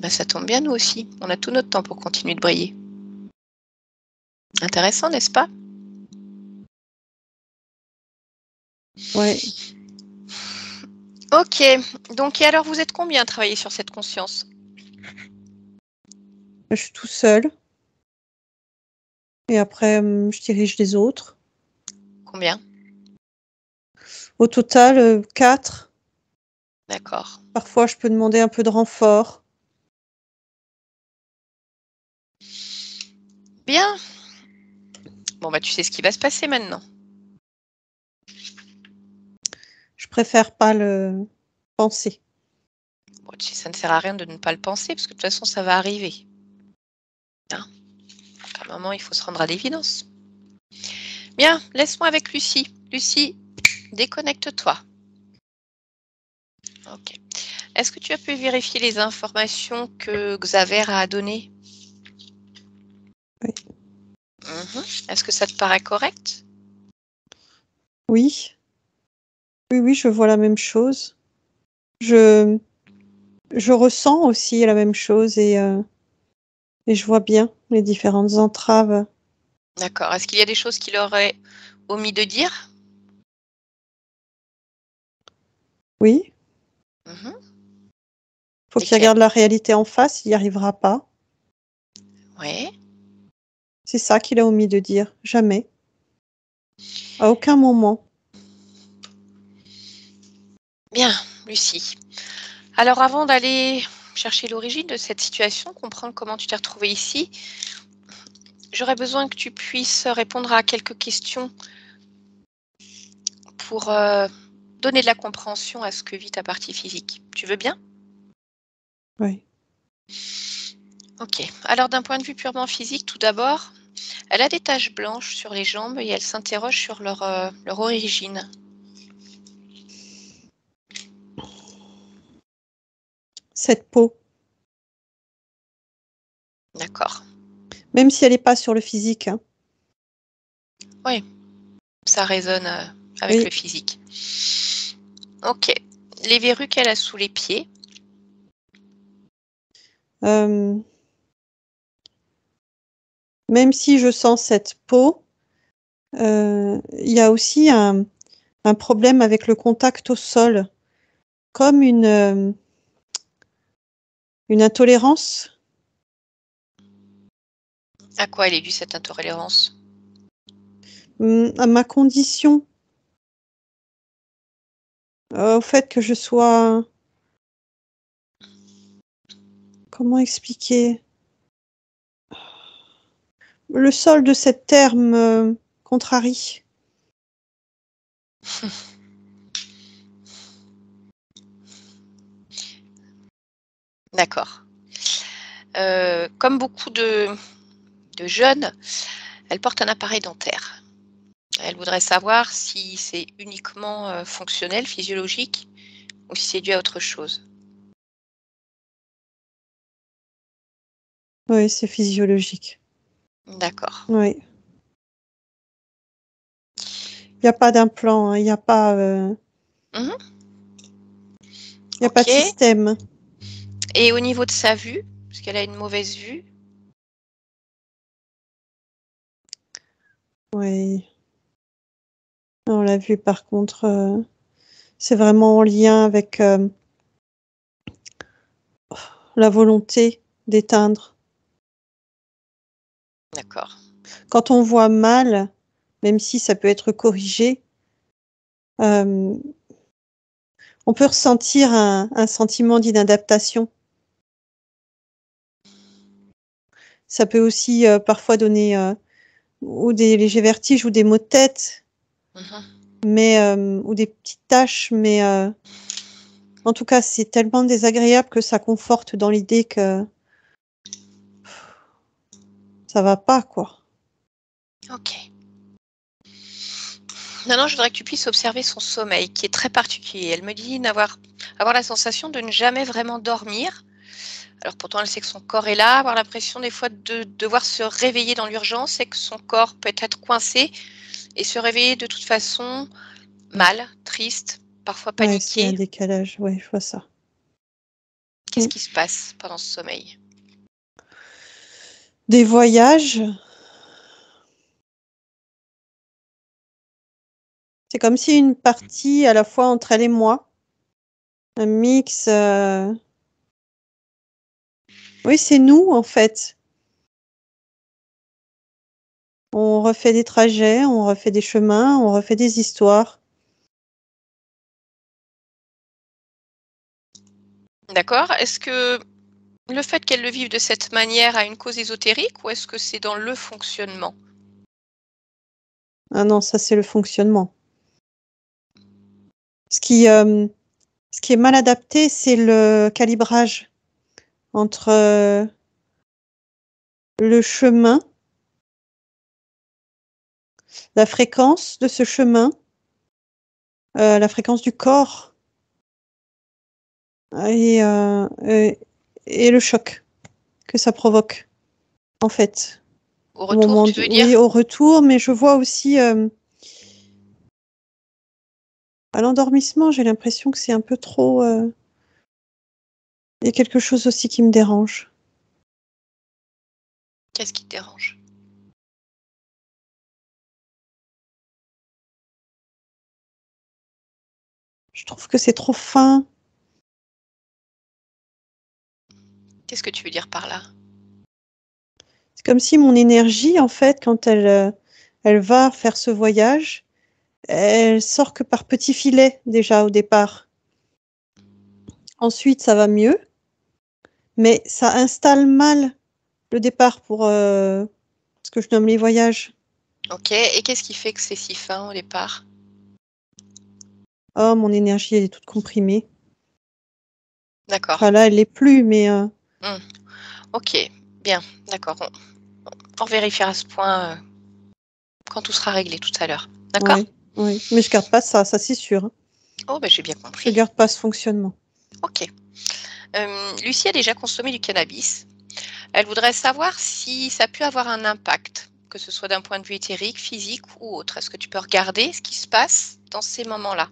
Bah, ça tombe bien, nous aussi. On a tout notre temps pour continuer de briller. Intéressant, n'est-ce pas? Ouais. Ok. Donc, et alors, vous êtes combien à travailler sur cette conscience? Je suis tout seul. Et après, je dirige les autres. Combien? Au total, 4. D'accord. Parfois, je peux demander un peu de renfort. Bien. Bon, bah, tu sais ce qui va se passer maintenant. Je préfère pas le penser. Bon, tu sais, ça ne sert à rien de ne pas le penser, parce que de toute façon, ça va arriver. Hein? À un moment, il faut se rendre à l'évidence. Bien, laisse-moi avec Lucie. Lucie, déconnecte-toi. Ok. Est-ce que tu as pu vérifier les informations que Xaver a données? Oui. Mhm. Est-ce que ça te paraît correct? Oui. Oui, je vois la même chose. Je ressens aussi la même chose et je vois bien les différentes entraves. D'accord. Est-ce qu'il y a des choses qu'il aurait omis de dire? Oui. Mhm. Faut qu'il Lesquelles? regarde la réalité en face, il n'y arrivera pas. Oui. C'est ça qu'il a omis de dire. Jamais. À aucun moment. Bien, Lucie. Alors avant d'aller chercher l'origine de cette situation, comprendre comment tu t'es retrouvée ici, j'aurais besoin que tu puisses répondre à quelques questions pour donner de la compréhension à ce que vit ta partie physique. Tu veux bien? Oui. Ok. Alors d'un point de vue purement physique, tout d'abord, elle a des taches blanches sur les jambes et elle s'interroge sur leur origine. Cette peau. D'accord. Même si elle n'est pas sur le physique. Hein. Oui, ça résonne avec le Oui. physique. Ok. Les verrues qu'elle a sous les pieds. Même si je sens cette peau, il y a aussi un problème avec le contact au sol. Comme une intolérance. À quoi elle est due cette intolérance? À ma condition. Au fait que je sois... Comment expliquer? Le sol de cette terre me contrarie. D'accord. Comme beaucoup de jeunes, elle porte un appareil dentaire. Elle voudrait savoir si c'est uniquement fonctionnel, physiologique, ou si c'est dû à autre chose. Oui, c'est physiologique. D'accord. Oui. Il n'y a pas d'implant, il n'y a pas... Mhm. Il n'y a pas de Ok. système. Et au niveau de sa vue, parce qu'elle a une mauvaise vue, Oui. On l'a vu par contre, c'est vraiment en lien avec la volonté d'éteindre. d'accord. Quand on voit mal, même si ça peut être corrigé, on peut ressentir un sentiment d'inadaptation. Ça peut aussi parfois donner ou des légers vertiges ou des maux de tête, mais ou des petites taches, mais en tout cas, c'est tellement désagréable que ça conforte dans l'idée que ça va pas, quoi. Ok. Maintenant, je voudrais que tu puisses observer son sommeil, qui est très particulier. Elle me dit avoir la sensation de ne jamais vraiment dormir. Alors pourtant, elle sait que son corps est là, avoir l'impression des fois de devoir se réveiller dans l'urgence et que son corps peut être coincé et se réveiller de toute façon mal, triste, parfois Ouais, c'est un paniqué. décalage, ouais, je vois ça. Qu'est-ce qui se passe pendant ce sommeil? Des voyages. C'est comme si une partie à la fois entre elle et moi. Un mix. Oui, c'est nous, en fait. On refait des trajets, on refait des chemins, on refait des histoires. D'accord. Est-ce que le fait qu'elle le vive de cette manière a une cause ésotérique ou est-ce que c'est dans le fonctionnement? Ah non, ça, c'est le fonctionnement. Ce qui est mal adapté, c'est le calibrage entre le chemin, la fréquence de ce chemin, la fréquence du corps et, et le choc que ça provoque, en fait. Au retour, tu veux dire? Oui, au retour, mais je vois aussi à l'endormissement, j'ai l'impression que c'est un peu trop. Il y a quelque chose aussi qui me dérange. Qu'est-ce qui te dérange? Je trouve que c'est trop fin. Qu'est-ce que tu veux dire par là? C'est comme si mon énergie, en fait, quand elle va faire ce voyage, elle sort que par petits filets déjà au départ. Ensuite, ça va mieux, mais ça installe mal le départ pour ce que je nomme les voyages. Ok. Et qu'est-ce qui fait que c'est si fin au départ? Oh, mon énergie, elle est toute comprimée. D'accord. Enfin, là, elle l'est plus, mais Ok. Bien. D'accord. On vérifiera ce point quand tout sera réglé tout à l'heure. D'accord? ouais, ouais. Mais je garde pas ça, ça c'est sûr, hein. Oh, ben j'ai bien Je compris. garde pas ce fonctionnement. Ok. Lucie a déjà consommé du cannabis. Elle voudrait savoir si ça a pu avoir un impact, que ce soit d'un point de vue éthérique, physique ou autre. Est-ce que tu peux regarder ce qui se passe dans ces moments-là?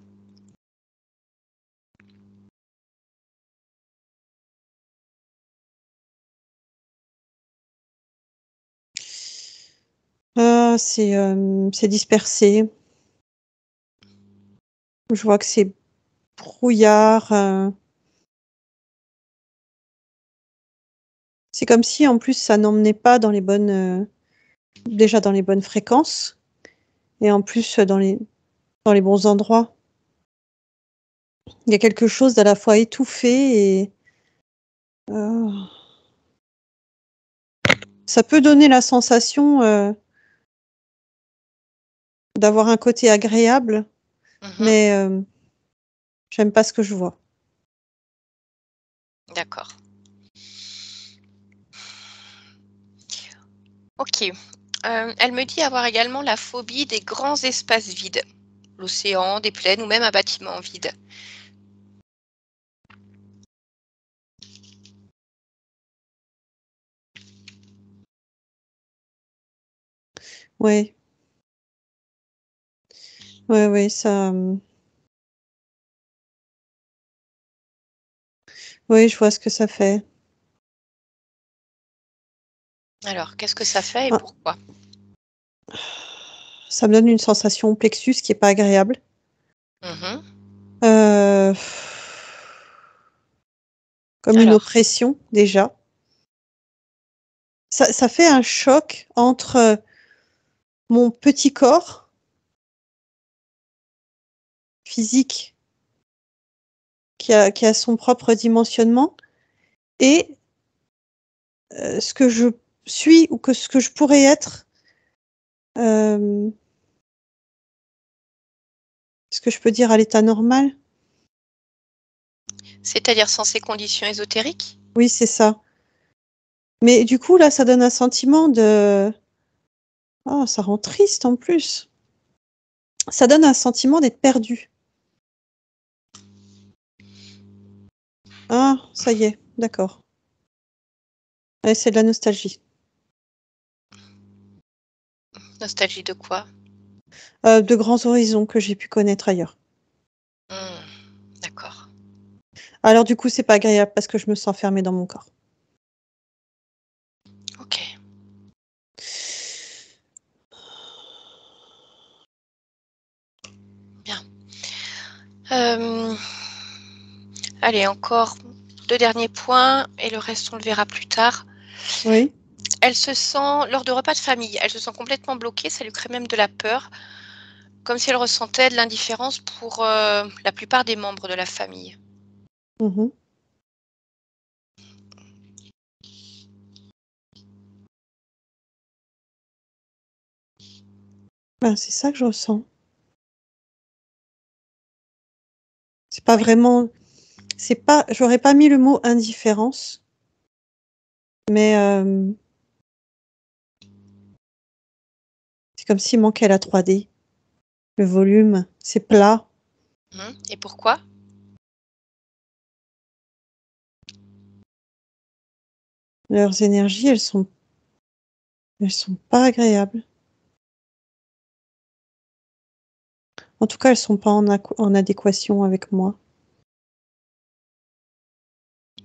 C'est dispersé. Je vois que c'est brouillard. C'est comme si en plus ça n'emmenait pas dans les bonnes, déjà dans les bonnes fréquences et en plus dans les bons endroits. Il y a quelque chose d'à la fois étouffé et ça peut donner la sensation d'avoir un côté agréable, mais j'aime pas ce que je vois. D'accord. Ok. Elle me dit avoir également la phobie des grands espaces vides, l'océan, des plaines ou même un bâtiment vide. Ouais. Ouais, ouais, ça. Oui, je vois ce que ça fait. Alors, qu'est-ce que ça fait et Ah, pourquoi? ça me donne une sensation au plexus qui est pas agréable. Mhm. Euh, Comme une Alors, oppression déjà. Ça fait un choc entre mon petit corps physique qui a son propre dimensionnement et ce que je suis ou ce que je pourrais être Est-ce que je peux dire à l'état normal? C'est-à-dire sans ces conditions ésotériques? Oui, c'est ça. Mais du coup, là, ça donne un sentiment de... Oh, ça rend triste en plus. Ça donne un sentiment d'être perdu. Ah, ça y est, d'accord. Ouais, c'est de la nostalgie. Nostalgie de quoi? De grands horizons que j'ai pu connaître ailleurs. D'accord. Alors du coup, c'est pas agréable parce que je me sens fermée dans mon corps. Ok. Bien. Allez, encore 2 derniers points et le reste, on le verra plus tard. Oui. Elle se sent, lors de repas de famille, elle se sent complètement bloquée, ça lui crée même de la peur, comme si elle ressentait de l'indifférence pour la plupart des membres de la famille. Mhm. Ben, c'est ça que je ressens. C'est pas Oui. vraiment... C'est pas... J'aurais pas mis le mot indifférence, mais c'est comme s'il manquait la 3D. Le volume, c'est plat. Et pourquoi? Leurs énergies, elles sont pas agréables. En tout cas, elles sont pas en adéquation avec moi.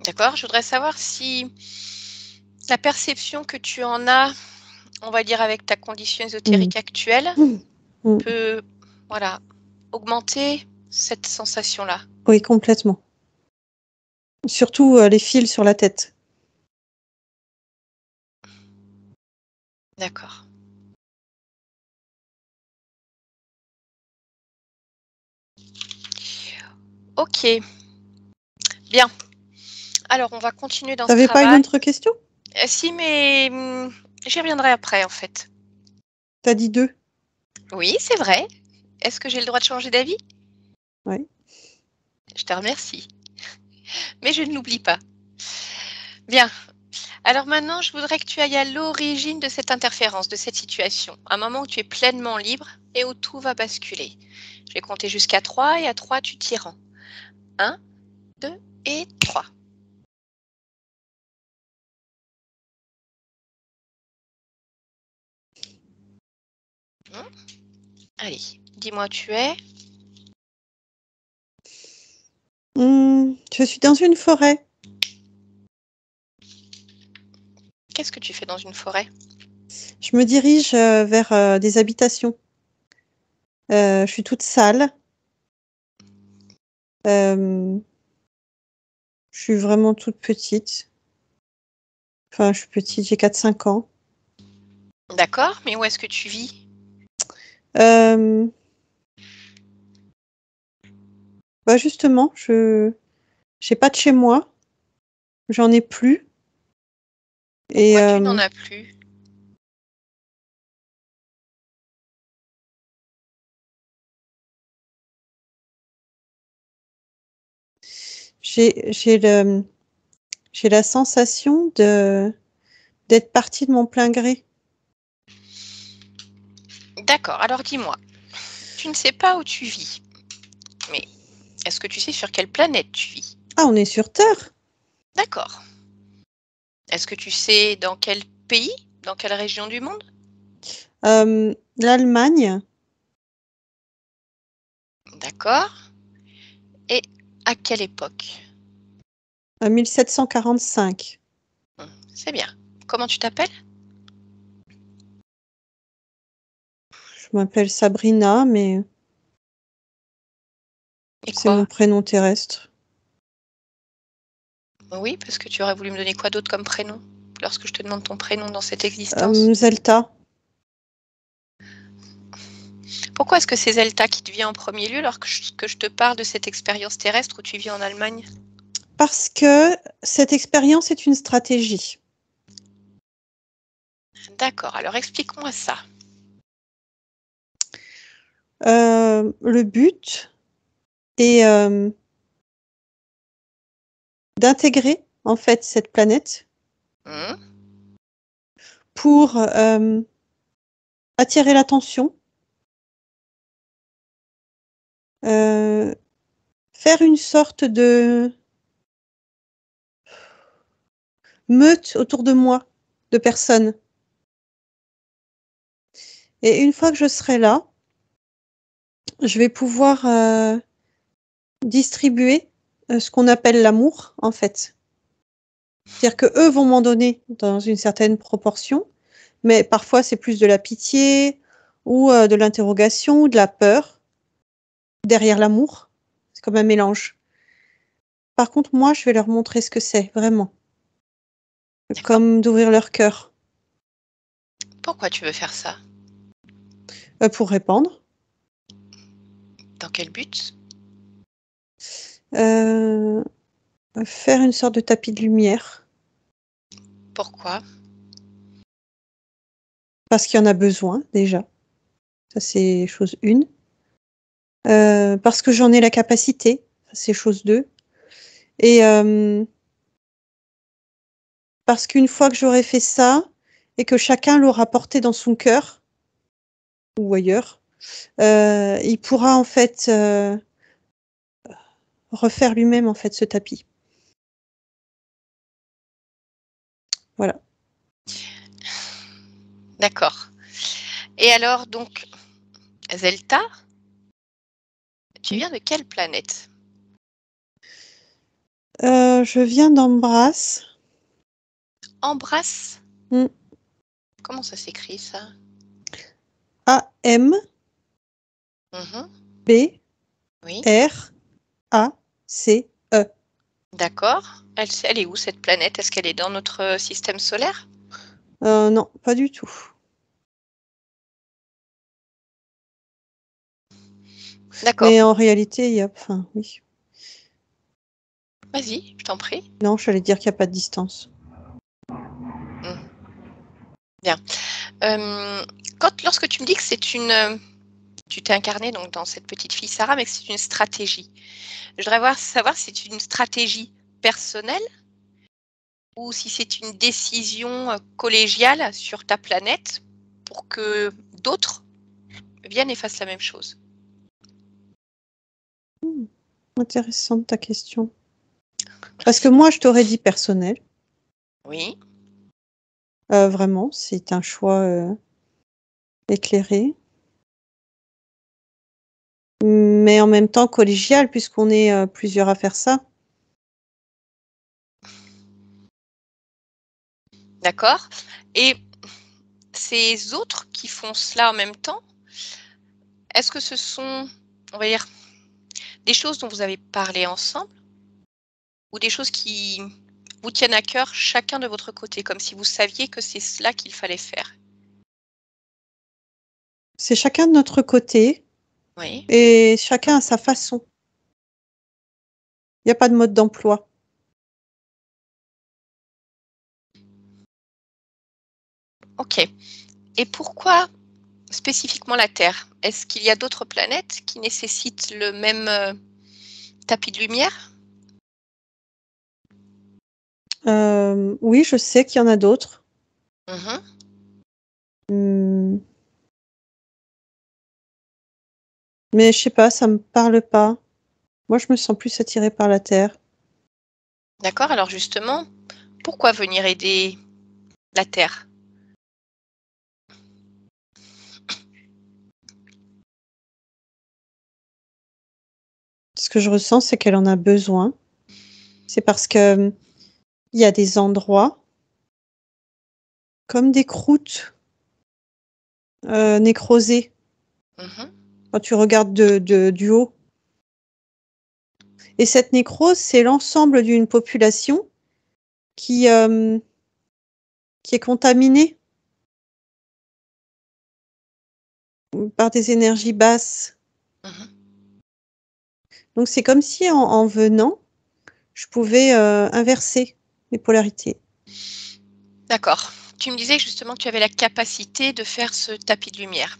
D'accord, je voudrais savoir si la perception que tu en as, on va dire avec ta condition ésotérique actuelle, peut voilà, augmenter cette sensation-là. Oui, complètement. Surtout les fils sur la tête. D'accord. Ok, bien. Alors, on va continuer dans ce T'avais pas une travail. autre question? Si, mais j'y reviendrai après, en fait. T'as dit 2. Oui, c'est vrai. Est-ce que j'ai le droit de changer d'avis? Oui. Je te remercie. Mais je ne l'oublie pas. Bien. Alors maintenant, je voudrais que tu ailles à l'origine de cette interférence, de cette situation. Un moment où tu es pleinement libre et où tout va basculer. Je vais compter jusqu'à 3 et à 3, tu t'y rends. 1, 2 et 3. Allez, dis-moi où tu es. Je suis dans une forêt. Qu'est-ce que tu fais dans une forêt? Je me dirige vers des habitations. Je suis toute sale. Je suis vraiment toute petite. Enfin, je suis petite, j'ai 4-5 ans. D'accord, mais où est-ce que tu vis? Bah justement, je j'ai pas de chez moi. J'en ai plus. Et Pourquoi tu n'en as plus? j'ai la sensation d'être partie de mon plein gré. D'accord, alors dis-moi, tu ne sais pas où tu vis, mais est-ce que tu sais sur quelle planète tu vis? Ah, on est sur Terre. D'accord. Est-ce que tu sais dans quel pays? Dans quelle région du monde? L'Allemagne, D'accord. Et à quelle époque? 1745. C'est bien. Comment tu t'appelles? Je m'appelle Sabrina, mais Et c'est mon quoi? prénom terrestre. Oui, parce que tu aurais voulu me donner quoi d'autre comme prénom lorsque je te demande ton prénom dans cette existence? Zelta. Pourquoi est-ce que c'est Zelta qui te vient en premier lieu lorsque je te parle de cette expérience terrestre où tu vis en Allemagne? Parce que cette expérience est une stratégie. D'accord, alors explique-moi ça. Le but est d'intégrer en fait cette planète pour attirer l'attention, faire une sorte de meute autour de moi, de personnes. Et une fois que je serai là, je vais pouvoir distribuer ce qu'on appelle l'amour, en fait. C'est-à-dire que eux vont m'en donner dans une certaine proportion, mais parfois c'est plus de la pitié ou de l'interrogation ou de la peur derrière l'amour. C'est comme un mélange. Par contre, moi, je vais leur montrer ce que c'est, vraiment. Comme d'ouvrir leur cœur. Pourquoi tu veux faire ça? Pour répandre. Dans quel but? Faire une sorte de tapis de lumière. Pourquoi? Parce qu'il y en a besoin, déjà. Ça, c'est chose 1. Parce que j'en ai la capacité. Ça, c'est chose 2. Et parce qu'une fois que j'aurai fait ça, et que chacun l'aura porté dans son cœur, ou ailleurs, il pourra en fait refaire lui-même en fait ce tapis. Voilà. D'accord. Et alors, donc, Zelta, tu viens de quelle planète? Je viens d'Embrasse. Embrasse? Mm. Comment ça s'écrit, ça? A-M-B-R-A-C-E. Oui. D'accord. Elle est où, cette planète? Est-ce qu'elle est dans notre système solaire? Non, pas du tout. D'accord. Mais en réalité, il y a... Enfin, oui. Vas-y, je t'en prie. Non, j'allais dire qu'il n'y a pas de distance. Bien. Lorsque tu me dis que c'est une... tu t'es incarné donc dans cette petite fille Sarah, mais que c'est une stratégie. Je voudrais savoir si c'est une stratégie personnelle ou si c'est une décision collégiale sur ta planète pour que d'autres viennent et fassent la même chose. Intéressante ta question. Parce que moi, je t'aurais dit personnel. Oui. Vraiment, c'est un choix éclairé. Mais en même temps collégial, puisqu'on est plusieurs à faire ça. D'accord. Et ces autres qui font cela en même temps, est-ce que ce sont, on va dire, des choses dont vous avez parlé ensemble ou des choses qui vous tiennent à cœur chacun de votre côté, comme si vous saviez que c'est cela qu'il fallait faire? C'est chacun de notre côté. Oui. Et chacun à sa façon. Il n'y a pas de mode d'emploi. Ok. Et pourquoi spécifiquement la Terre? Est-ce qu'il y a d'autres planètes qui nécessitent le même tapis de lumière? Oui, je sais qu'il y en a d'autres. Mais je sais pas, ça me parle pas. Moi, je me sens plus attirée par la Terre. D'accord, alors justement, pourquoi venir aider la Terre? Ce que je ressens, c'est qu'elle en a besoin. C'est parce que il y a des endroits comme des croûtes nécrosées. Quand tu regardes du haut. Et cette nécrose, c'est l'ensemble d'une population qui est contaminée par des énergies basses. Donc c'est comme si en venant, je pouvais inverser les polarités. D'accord. Tu me disais justement que tu avais la capacité de faire ce tapis de lumière.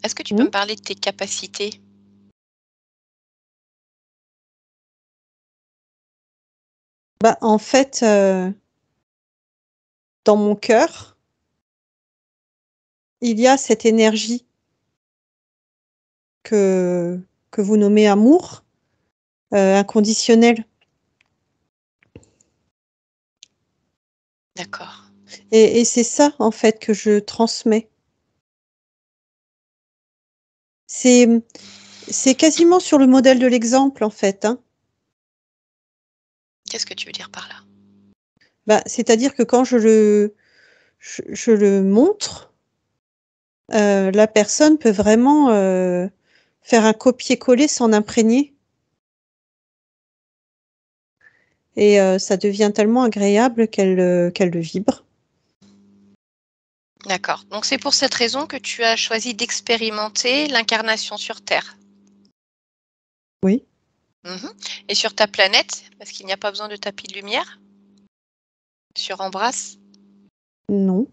Est-ce que tu peux me parler de tes capacités? Bah, en fait, dans mon cœur, il y a cette énergie que vous nommez amour, inconditionnel. D'accord. Et c'est ça, en fait, que je transmets. C'est quasiment sur le modèle de l'exemple, en fait, hein. Qu'est-ce que tu veux dire par là? Bah, c'est-à-dire que quand je le montre, la personne peut vraiment faire un copier-coller, s'en imprégner. Et ça devient tellement agréable qu'elle le vibre. D'accord. Donc c'est pour cette raison que tu as choisi d'expérimenter l'incarnation sur Terre. Oui. Et sur ta planète, parce qu'il n'y a pas besoin de tapis de lumière? Sur Embrasse? Non.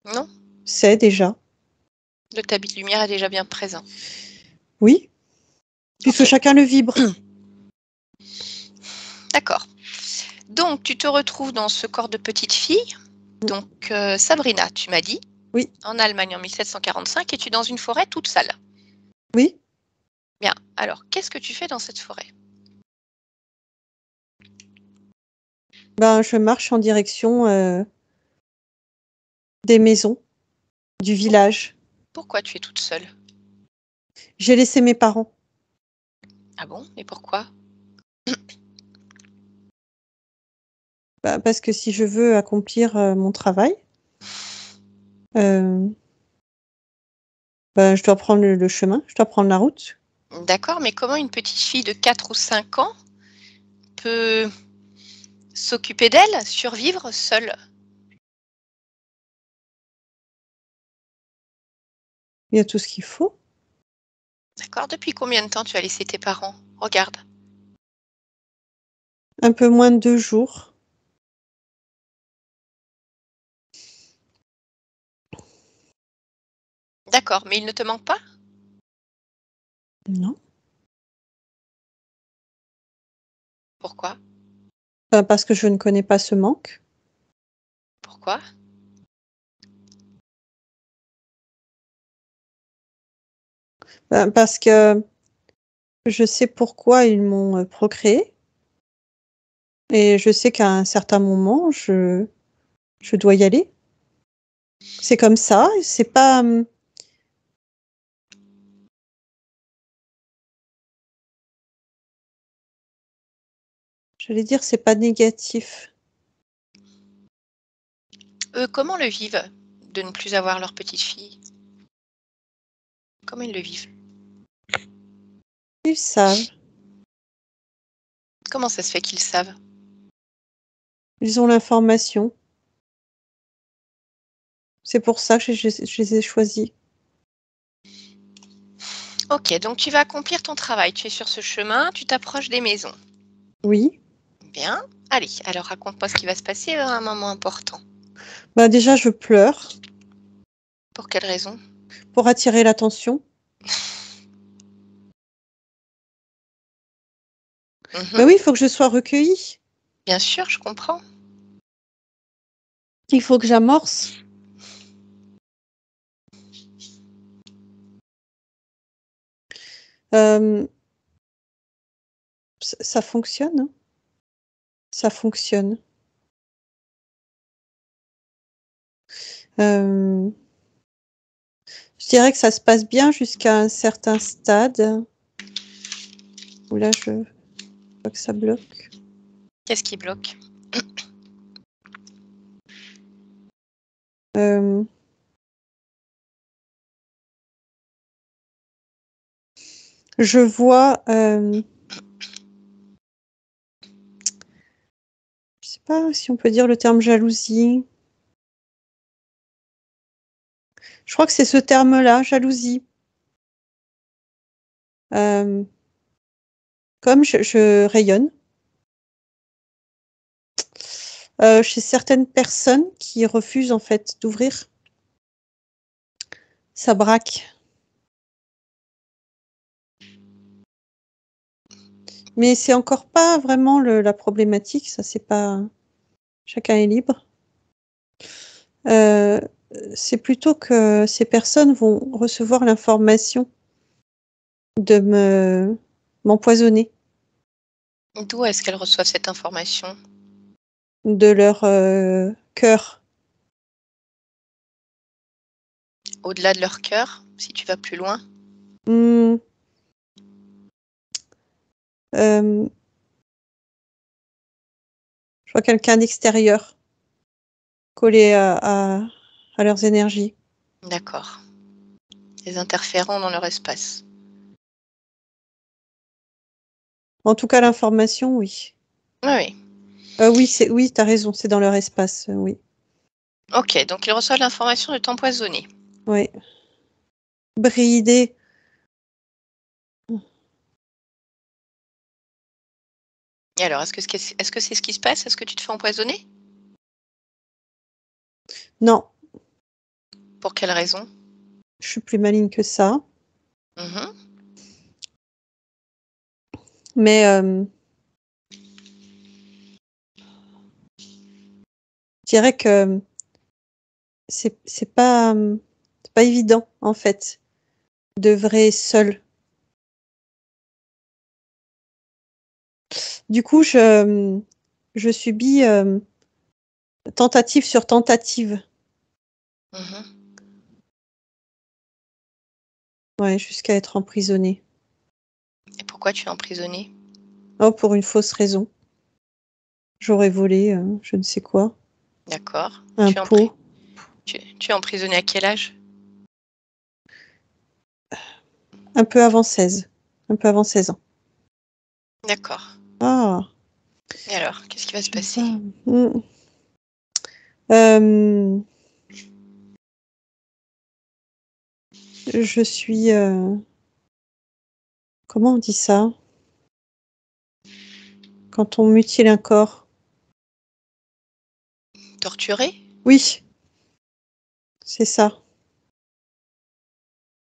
Non? C'est déjà. Le tapis de lumière est déjà bien présent. Oui. Puisque Ok. chacun le vibre. D'accord. Donc tu te retrouves dans ce corps de petite fille. Donc Sabrina, tu m'as dit? Oui. En Allemagne en 1745 et tu es dans une forêt toute seule. Oui. Bien. Alors, qu'est-ce que tu fais dans cette forêt? Ben, je marche en direction des maisons, du village. Pourquoi tu es toute seule? J'ai laissé mes parents. Ah bon? Et pourquoi? Ben, parce que si je veux accomplir mon travail, ben, je dois prendre le chemin, je dois prendre la route. D'accord, mais comment une petite fille de 4 ou 5 ans peut s'occuper d'elle, survivre seule? Il y a tout ce qu'il faut. D'accord, depuis combien de temps tu as laissé tes parents? Regarde. Un peu moins de 2 jours. D'accord, mais ils ne te manquent pas? Non. Pourquoi? Ben, parce que je ne connais pas ce manque. Pourquoi? Ben, parce que je sais pourquoi ils m'ont procréé. Et je sais qu'à un certain moment, je dois y aller. C'est comme ça, c'est pas. J'allais dire, c'est pas négatif. Eux, comment le vivent de ne plus avoir leur petite fille? Comment ils le vivent? Ils savent. Comment ça se fait qu'ils savent? Ils ont l'information. C'est pour ça que je les ai choisis. Ok, donc tu vas accomplir ton travail. Tu es sur ce chemin, tu t'approches des maisons. Oui. Bien. Allez, alors raconte-moi ce qui va se passer à un moment important. Bah déjà, je pleure Pour quelle raison? pour attirer l'attention. Mhm. Bah oui, il faut que je sois recueillie. Bien sûr, je comprends. Il faut que j'amorce. Ça fonctionne, hein. Ça fonctionne. Je dirais que ça se passe bien jusqu'à un certain stade où là, je vois que ça bloque. Qu'est-ce qui bloque? Je vois, je sais pas si on peut dire le terme jalousie. Je crois que c'est ce terme-là, jalousie. Comme je rayonne chez certaines personnes qui refusent en fait d'ouvrir, ça braque. Mais c'est encore pas vraiment la problématique, ça c'est pas. Chacun est libre. C'est plutôt que ces personnes vont recevoir l'information de m'empoisonner D'où est-ce qu'elles reçoivent cette information? de leur cœur. Au-delà de leur cœur, si tu vas plus loin? Hmm. Je vois quelqu'un d'extérieur collé à leurs énergies. D'accord. Les interférents dans leur espace. En tout cas, l'information, oui. Oui, oui. Oui, t'as raison, c'est dans leur espace, oui. Ok, donc ils reçoivent l'information de t'empoisonner. Oui. Bridé. Et alors, est-ce que c'est ce qui se passe? Est-ce que tu te fais empoisonner? Non, Pour quelle raison? je suis plus maligne que ça. Mhm. Mais je dirais que c'est pas évident, en fait, d'œuvrer seul. Du coup, je subis tentative sur tentative. Mhm. Ouais, jusqu'à être emprisonnée. Et pourquoi tu es emprisonné? Oh, pour une fausse raison. J'aurais volé, je ne sais quoi. D'accord. Un pot. Tu es emprisonné à quel âge? Un peu avant 16. Un peu avant 16 ans. D'accord. Ah, Et alors, qu'est-ce qui va se je passer? vois. Euh, je suis... comment on dit ça? Quand on mutile un corps. Torturé? Oui, c'est ça.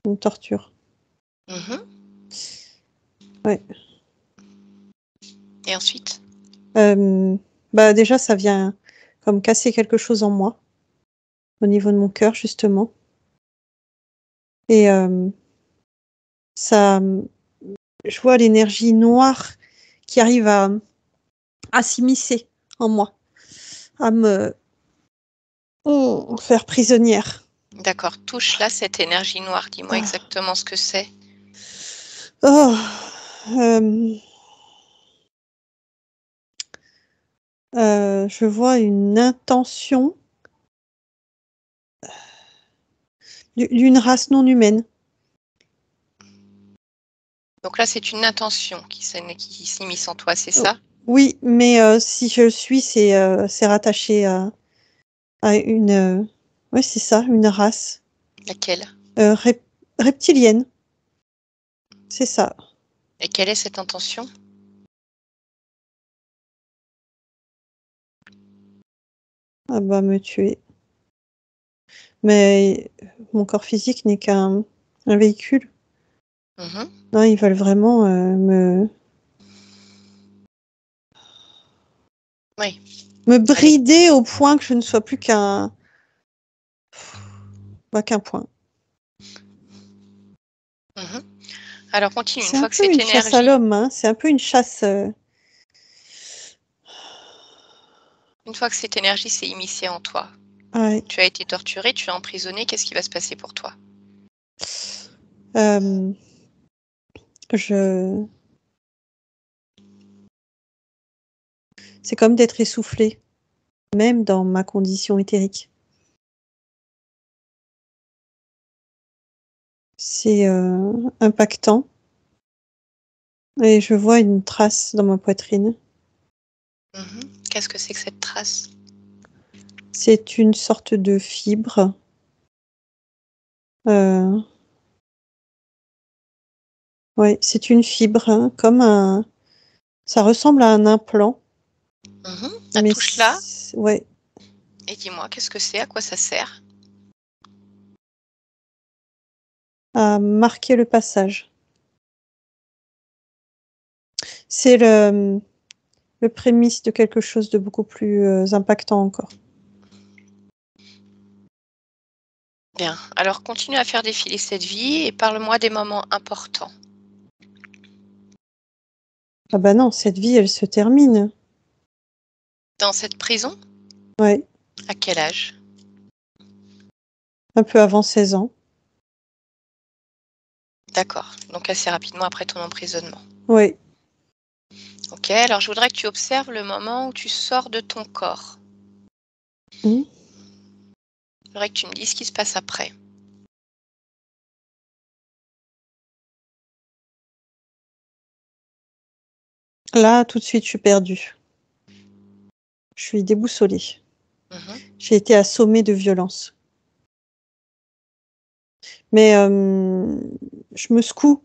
Une torture. Mhm. Ouais. Et ensuite? Bah déjà, ça vient comme casser quelque chose en moi, au niveau de mon cœur, justement. Et ça, je vois l'énergie noire qui arrive à s'immiscer en moi, à me faire prisonnière. D'accord. Touche là cette énergie noire. Dis-moi Ah. exactement ce que c'est. Oh, euh, je vois une intention d'une race non humaine. Donc là, c'est une intention qui s'immisce en toi, c'est Oh, ça? oui, mais si je le suis, c'est rattaché à une. Oui, c'est ça, une race Laquelle? euh, rep- reptilienne. C'est ça. Et quelle est cette intention? Ah bah, me tuer. Mais mon corps physique n'est qu'un véhicule. Mhm. Non, ils veulent vraiment Oui. me Allez. brider au point que je ne sois plus qu'un point. Mhm. Alors continue. Une C'est un fois que peu cette une chasse à énergie, l'homme, hein. C'est un peu une chasse. une fois que cette énergie s'est immiscée en toi, Ouais. tu as été torturé, tu es emprisonné, qu'est-ce qui va se passer pour toi? Euh, je... C'est comme d'être essoufflé, même dans ma condition éthérique. C'est impactant. Et je vois une trace dans ma poitrine. Mhm. Qu'est-ce que c'est que cette trace? C'est une sorte de fibre. Euh, ouais, c'est une fibre, hein, comme un. Ça ressemble à un implant, Mhm. Ah, mais touche là ouais, et dis-moi, qu'est-ce que c'est? À quoi ça sert? à marquer le passage. C'est le prémisse de quelque chose de beaucoup plus impactant encore. Bien. Alors, continue à faire défiler cette vie et parle-moi des moments importants. Ah bah non, cette vie, elle se termine. Dans cette prison, Ouais, à quel âge? un peu avant 16 ans. D'accord. Donc, assez rapidement après ton emprisonnement. Ouais. Ok. Alors, je voudrais que tu observes le moment où tu sors de ton corps. Mhm. Je voudrais que tu me dises ce qui se passe après. Là, tout de suite, je suis perdue. Je suis déboussolée. Mhm. J'ai été assommée de violence. Mais je me secoue.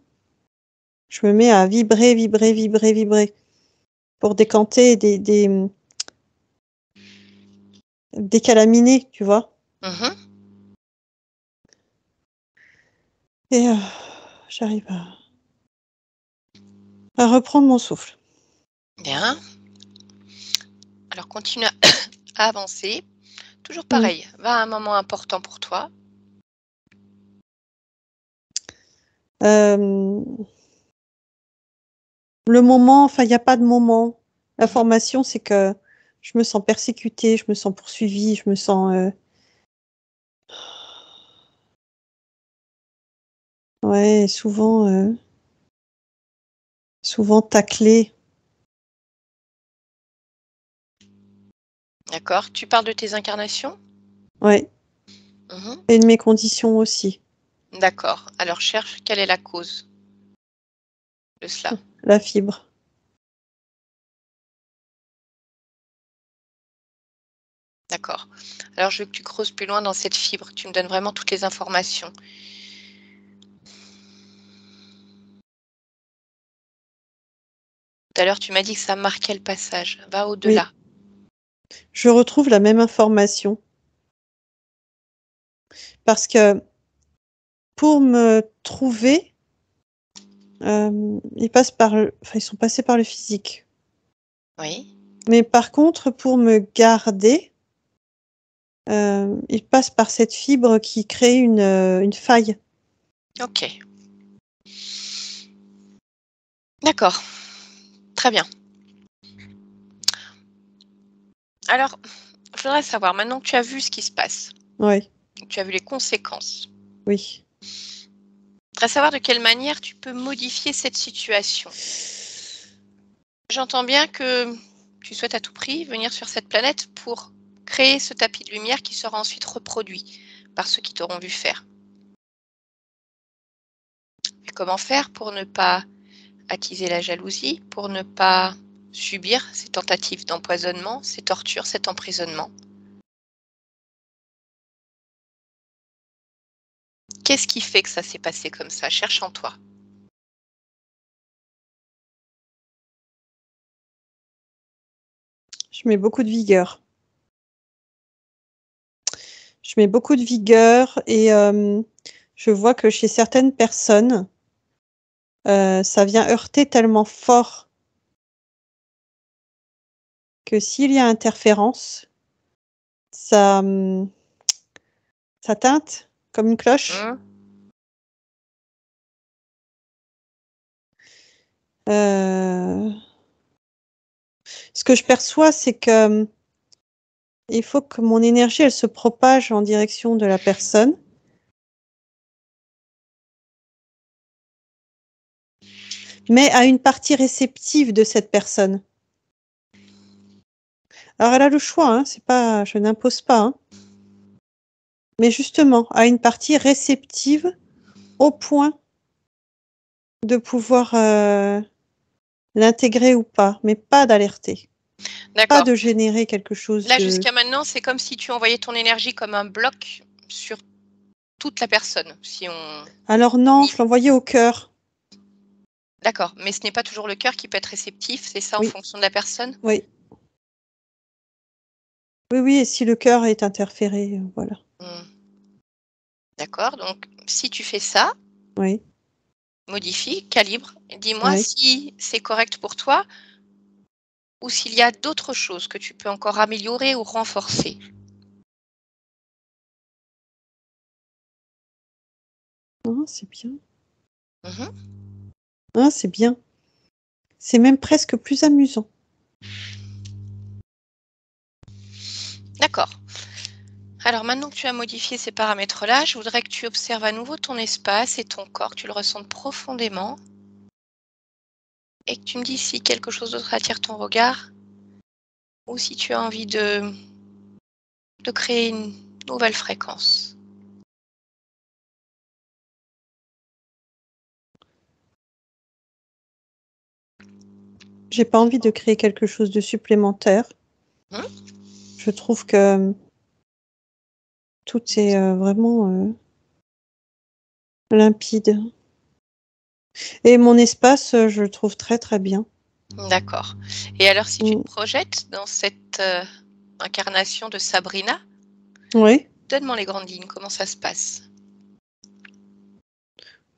Je me mets à vibrer, vibrer, vibrer, vibrer. Pour décanter des calaminer, tu vois. Mhm. Et j'arrive à reprendre mon souffle. Bien. Alors, continue à avancer. Toujours Mm. pareil. Va à un moment important pour toi. Le moment, enfin, il n'y a pas de moment. L'information, c'est que je me sens persécutée, je me sens poursuivie, je me sens ouais, souvent taclée. D'accord. Tu parles de tes incarnations? Ouais. Mhm. Et de mes conditions aussi. D'accord. Alors, cherche quelle est la cause de cela. La fibre. D'accord. Alors, je veux que tu creuses plus loin dans cette fibre, que tu me donnes vraiment toutes les informations. Tout à l'heure, tu m'as dit que ça marquait le passage. Va Oui. au-delà. Je retrouve la même information. Parce que pour me trouver, ils sont passés par le physique. Oui. Mais par contre, pour me garder, ils passent par cette fibre qui crée une faille. Ok. D'accord. Très bien. Alors, je voudrais savoir, maintenant que tu as vu ce qui se passe, Oui, que tu as vu les conséquences, oui. je voudrais savoir de quelle manière tu peux modifier cette situation. J'entends bien que tu souhaites à tout prix venir sur cette planète pour créer ce tapis de lumière qui sera ensuite reproduit par ceux qui t'auront vu faire. Et comment faire pour ne pas attiser la jalousie, pour ne pas subir ces tentatives d'empoisonnement, ces tortures, cet emprisonnement? Qu'est-ce qui fait que ça s'est passé comme ça? Cherche en toi. Je mets beaucoup de vigueur. Je mets beaucoup de vigueur et je vois que chez certaines personnes, ça vient heurter tellement fort que s'il y a interférence, ça, ça teinte comme une cloche. Mmh. Ce que je perçois, c'est que il faut que mon énergie, elle se propage en direction de la personne. Mais à une partie réceptive de cette personne. Alors elle a le choix, hein, c'est pas, je n'impose pas, hein. Mais justement, à une partie réceptive au point de pouvoir l'intégrer ou pas, mais pas d'alerter, pas D'accord. de générer quelque chose Là, de... jusqu'à maintenant, c'est comme si tu envoyais ton énergie comme un bloc sur toute la personne. Si on... Alors non, je l'envoyais au cœur. D'accord, mais ce n'est pas toujours le cœur qui peut être réceptif, c'est ça en Oui, fonction de la personne? oui. Oui, oui, et si le cœur est interféré, voilà. Mmh. D'accord, donc si tu fais ça, Oui, modifie, calibre. Dis-moi Ouais. si c'est correct pour toi ou s'il y a d'autres choses que tu peux encore améliorer ou renforcer. Ah, c'est bien. Mhm. Ah, c'est bien. C'est même presque plus amusant. D'accord. Alors maintenant que tu as modifié ces paramètres-là, je voudrais que tu observes à nouveau ton espace et ton corps, que tu le ressentes profondément et que tu me dises si quelque chose d'autre attire ton regard ou si tu as envie de créer une nouvelle fréquence. J'ai pas envie de créer quelque chose de supplémentaire. Hum. Je trouve que tout est vraiment limpide. Et mon espace, je le trouve très très bien. D'accord. Et alors si tu te Mm. projettes dans cette incarnation de Sabrina, Oui. donne-moi les grandes lignes, comment ça se passe?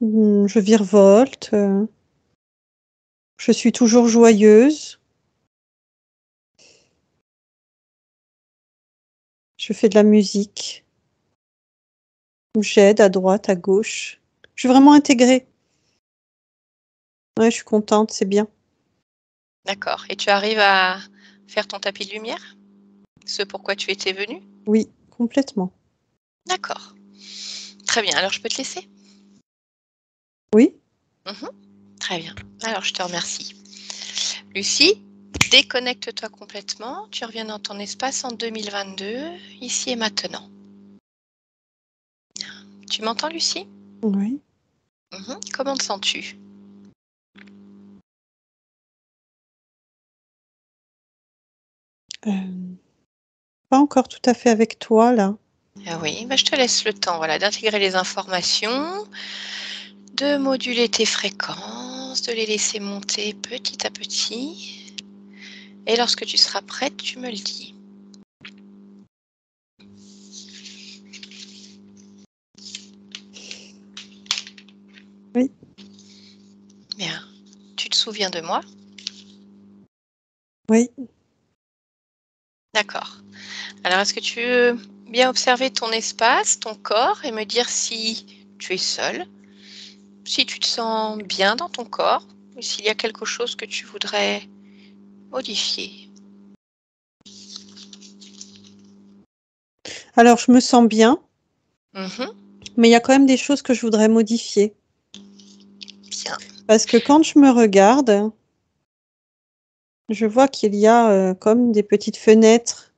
Je virevolte. Je suis toujours joyeuse. Je fais de la musique. J'aide à droite, à gauche. Je suis vraiment intégrée. Ouais, je suis contente, c'est bien. D'accord. Et tu arrives à faire ton tapis de lumière? Ce pourquoi tu étais venu? Oui, complètement. D'accord. Très bien. Alors je peux te laisser? Oui. Mhm. Très bien. Alors je te remercie. Lucie, déconnecte-toi complètement. Tu reviens dans ton espace en 2022, ici et maintenant. Tu m'entends, Lucie? Oui. Mhm. Comment te sens-tu? Pas encore tout à fait avec toi, là. Ah oui, bah, je te laisse le temps, voilà, d'intégrer les informations, de moduler tes fréquences, de les laisser monter petit à petit. Et lorsque tu seras prête, tu me le dis. Oui. Bien. Tu te souviens de moi? Oui. D'accord. Alors, est-ce que tu veux bien observer ton espace, ton corps, et me dire si tu es seule, si tu te sens bien dans ton corps, ou s'il y a quelque chose que tu voudrais modifier? Alors, je me sens bien, Mhm. mais il y a quand même des choses que je voudrais modifier. Bien. Parce que quand je me regarde, je vois qu'il y a comme des petites fenêtres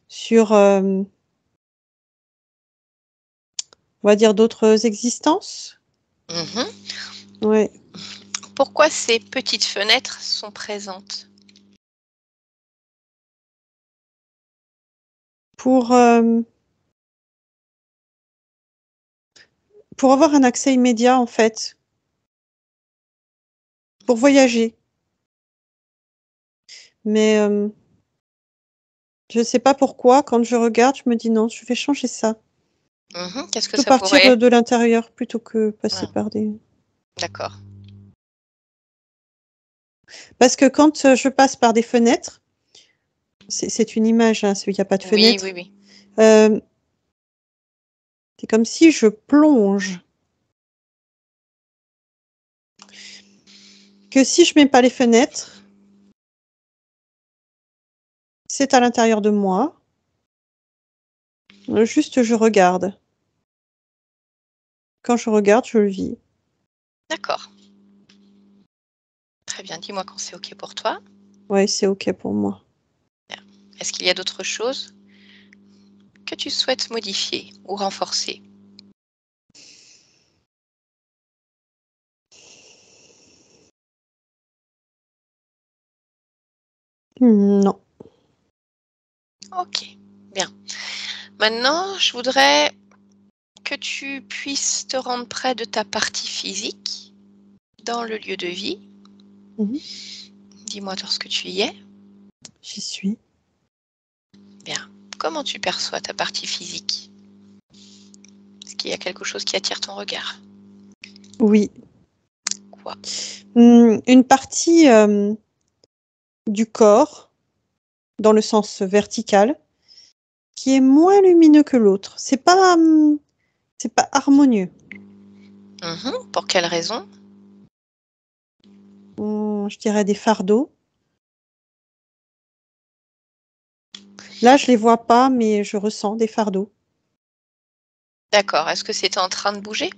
sur, on va dire, d'autres existences. Mhm. Ouais. Pourquoi ces petites fenêtres sont présentes? Pour, pour avoir un accès immédiat, en fait. Pour voyager. Mais je sais pas pourquoi, quand je regarde, je me dis: «Non, je vais changer ça». Mhm. Qu'est-ce que Plutôt ça partir, pourrait? de l'intérieur plutôt que passer Ah, par des d'accord. parce que quand, je passe par des fenêtres, c'est une image, hein, il y a pas de Oui, fenêtre, oui, oui. hem, c'est comme si je plonge. Que si je mets pas les fenêtres, c'est à l'intérieur de moi, juste je regarde. Quand je regarde, je le vis. D'accord. Très bien. Dis-moi quand c'est OK pour toi. Ouais, c'est OK pour moi. Bien. Est-ce qu'il y a d'autres choses que tu souhaites modifier ou renforcer? Non. OK. Bien. Maintenant, je voudrais que tu puisses te rendre près de ta partie physique dans le lieu de vie. Mmh. Dis-moi lorsque tu y es. J'y suis. Bien. Comment tu perçois ta partie physique? Est-ce qu'il y a quelque chose qui attire ton regard? Oui. Quoi? Une partie du corps, dans le sens vertical, qui est moins lumineux que l'autre. C'est pas harmonieux. Pour quelle raison? Je dirais des fardeaux. Là, je les vois pas, mais je ressens des fardeaux. D'accord. Est-ce que c'est en train de bouger?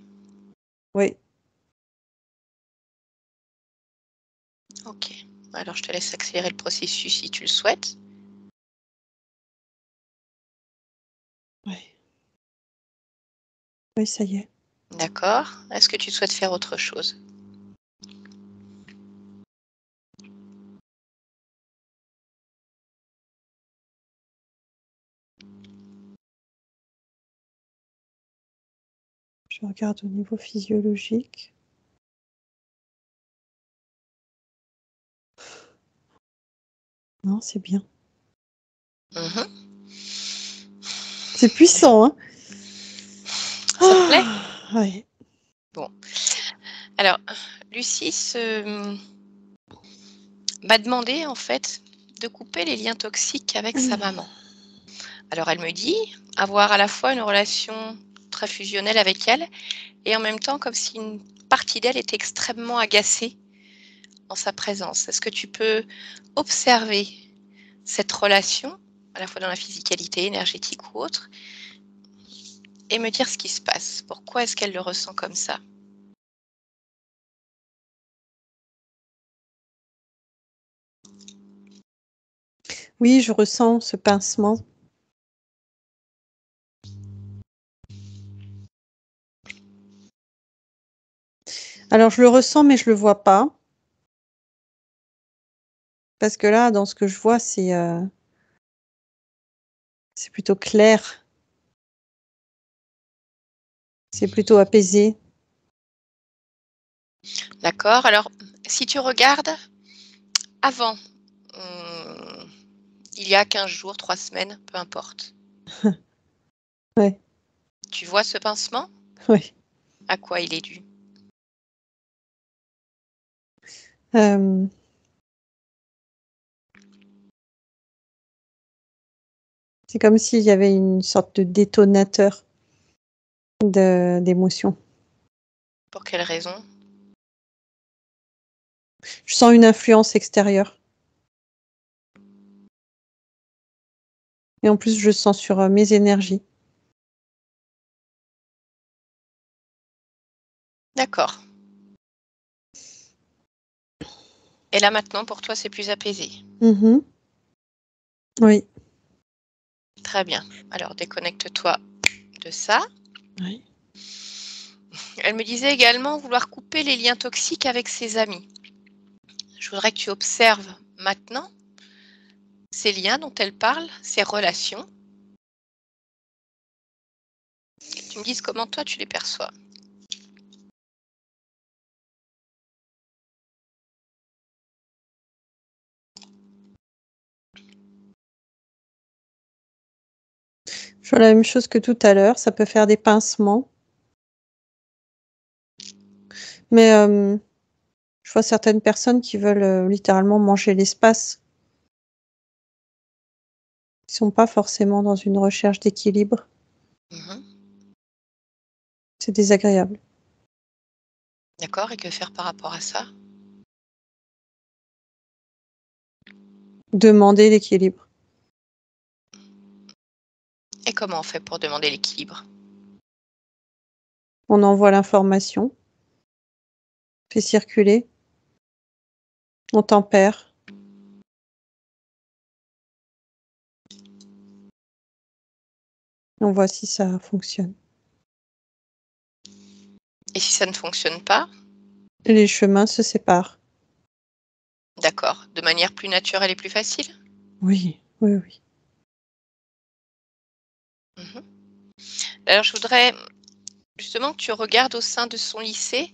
Oui. Ok. Alors, je te laisse accélérer le processus si tu le souhaites. Ouais. Oui, ça y est. D'accord. Est-ce que tu souhaites faire autre chose? Je regarde au niveau physiologique. Non, c'est bien. C'est puissant, hein? Ça te plaît? Ouais. Bon. Alors, Lucie m'a demandé, en fait, de couper les liens toxiques avec sa maman. Alors, elle me dit avoir à la fois une relation très fusionnelle avec elle et en même temps comme si une partie d'elle était extrêmement agacée en sa présence. Est-ce que tu peux observer cette relation, à la fois dans la physicalité, énergétique ou autre, et me dire ce qui se passe? Pourquoi est-ce qu'elle le ressent comme ça? Oui, je ressens ce pincement. Alors, je le ressens, mais je le vois pas. Parce que là, dans ce que je vois, c'est plutôt clair. C'est plutôt apaisé. D'accord. Alors, si tu regardes avant, il y a 15 jours, 3 semaines, peu importe. Ouais. Tu vois ce pincement? Oui. À quoi il est dû? C'est comme s'il y avait une sorte de détonateur d'émotions. Pour quelle raison? Je sens une influence extérieure. Et en plus, je sens sur mes énergies. D'accord. Et là maintenant, pour toi, c'est plus apaisé. Oui. Très bien. Alors, déconnecte-toi de ça. Oui. Elle me disait également vouloir couper les liens toxiques avec ses amis. Je voudrais que tu observes maintenant ces liens dont elle parle, ces relations. Que tu me dises comment toi tu les perçois. Je vois la même chose que tout à l'heure. Ça peut faire des pincements. Mais je vois certaines personnes qui veulent littéralement manger l'espace. Ils ne sont pas forcément dans une recherche d'équilibre. C'est désagréable. D'accord. Et que faire par rapport à ça? Demander l'équilibre. Et comment on fait pour demander l'équilibre? On envoie l'information, fait circuler, on tempère. On voit si ça fonctionne. Et si ça ne fonctionne pas? Et les chemins se séparent. D'accord. De manière plus naturelle et plus facile? Oui, oui, oui. Alors, je voudrais justement que tu regardes au sein de son lycée.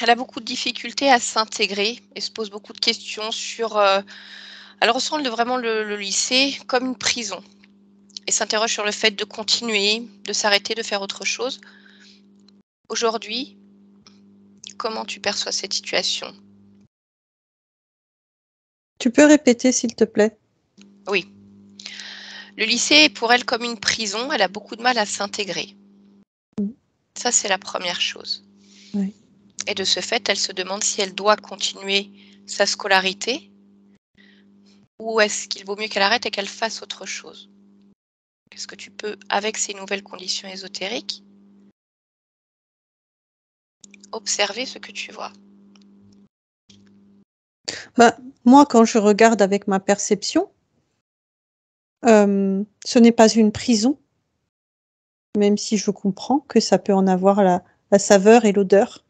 Elle a beaucoup de difficultés à s'intégrer et se pose beaucoup de questions sur... elle ressent vraiment le lycée comme une prison et s'interroge sur le fait de continuer, de s'arrêter, de faire autre chose. Aujourd'hui, comment tu perçois cette situation? Tu peux répéter, s'il te plaît? Oui. Le lycée est pour elle comme une prison, elle a beaucoup de mal à s'intégrer. Mmh. Ça, c'est la première chose. Oui. Et de ce fait, elle se demande si elle doit continuer sa scolarité ou est-ce qu'il vaut mieux qu'elle arrête et qu'elle fasse autre chose? Qu'est-ce que tu peux, avec ces nouvelles conditions ésotériques, observer ce que tu vois? Bah, moi, quand je regarde avec ma perception, ce n'est pas une prison, même si je comprends que ça peut en avoir la saveur et l'odeur.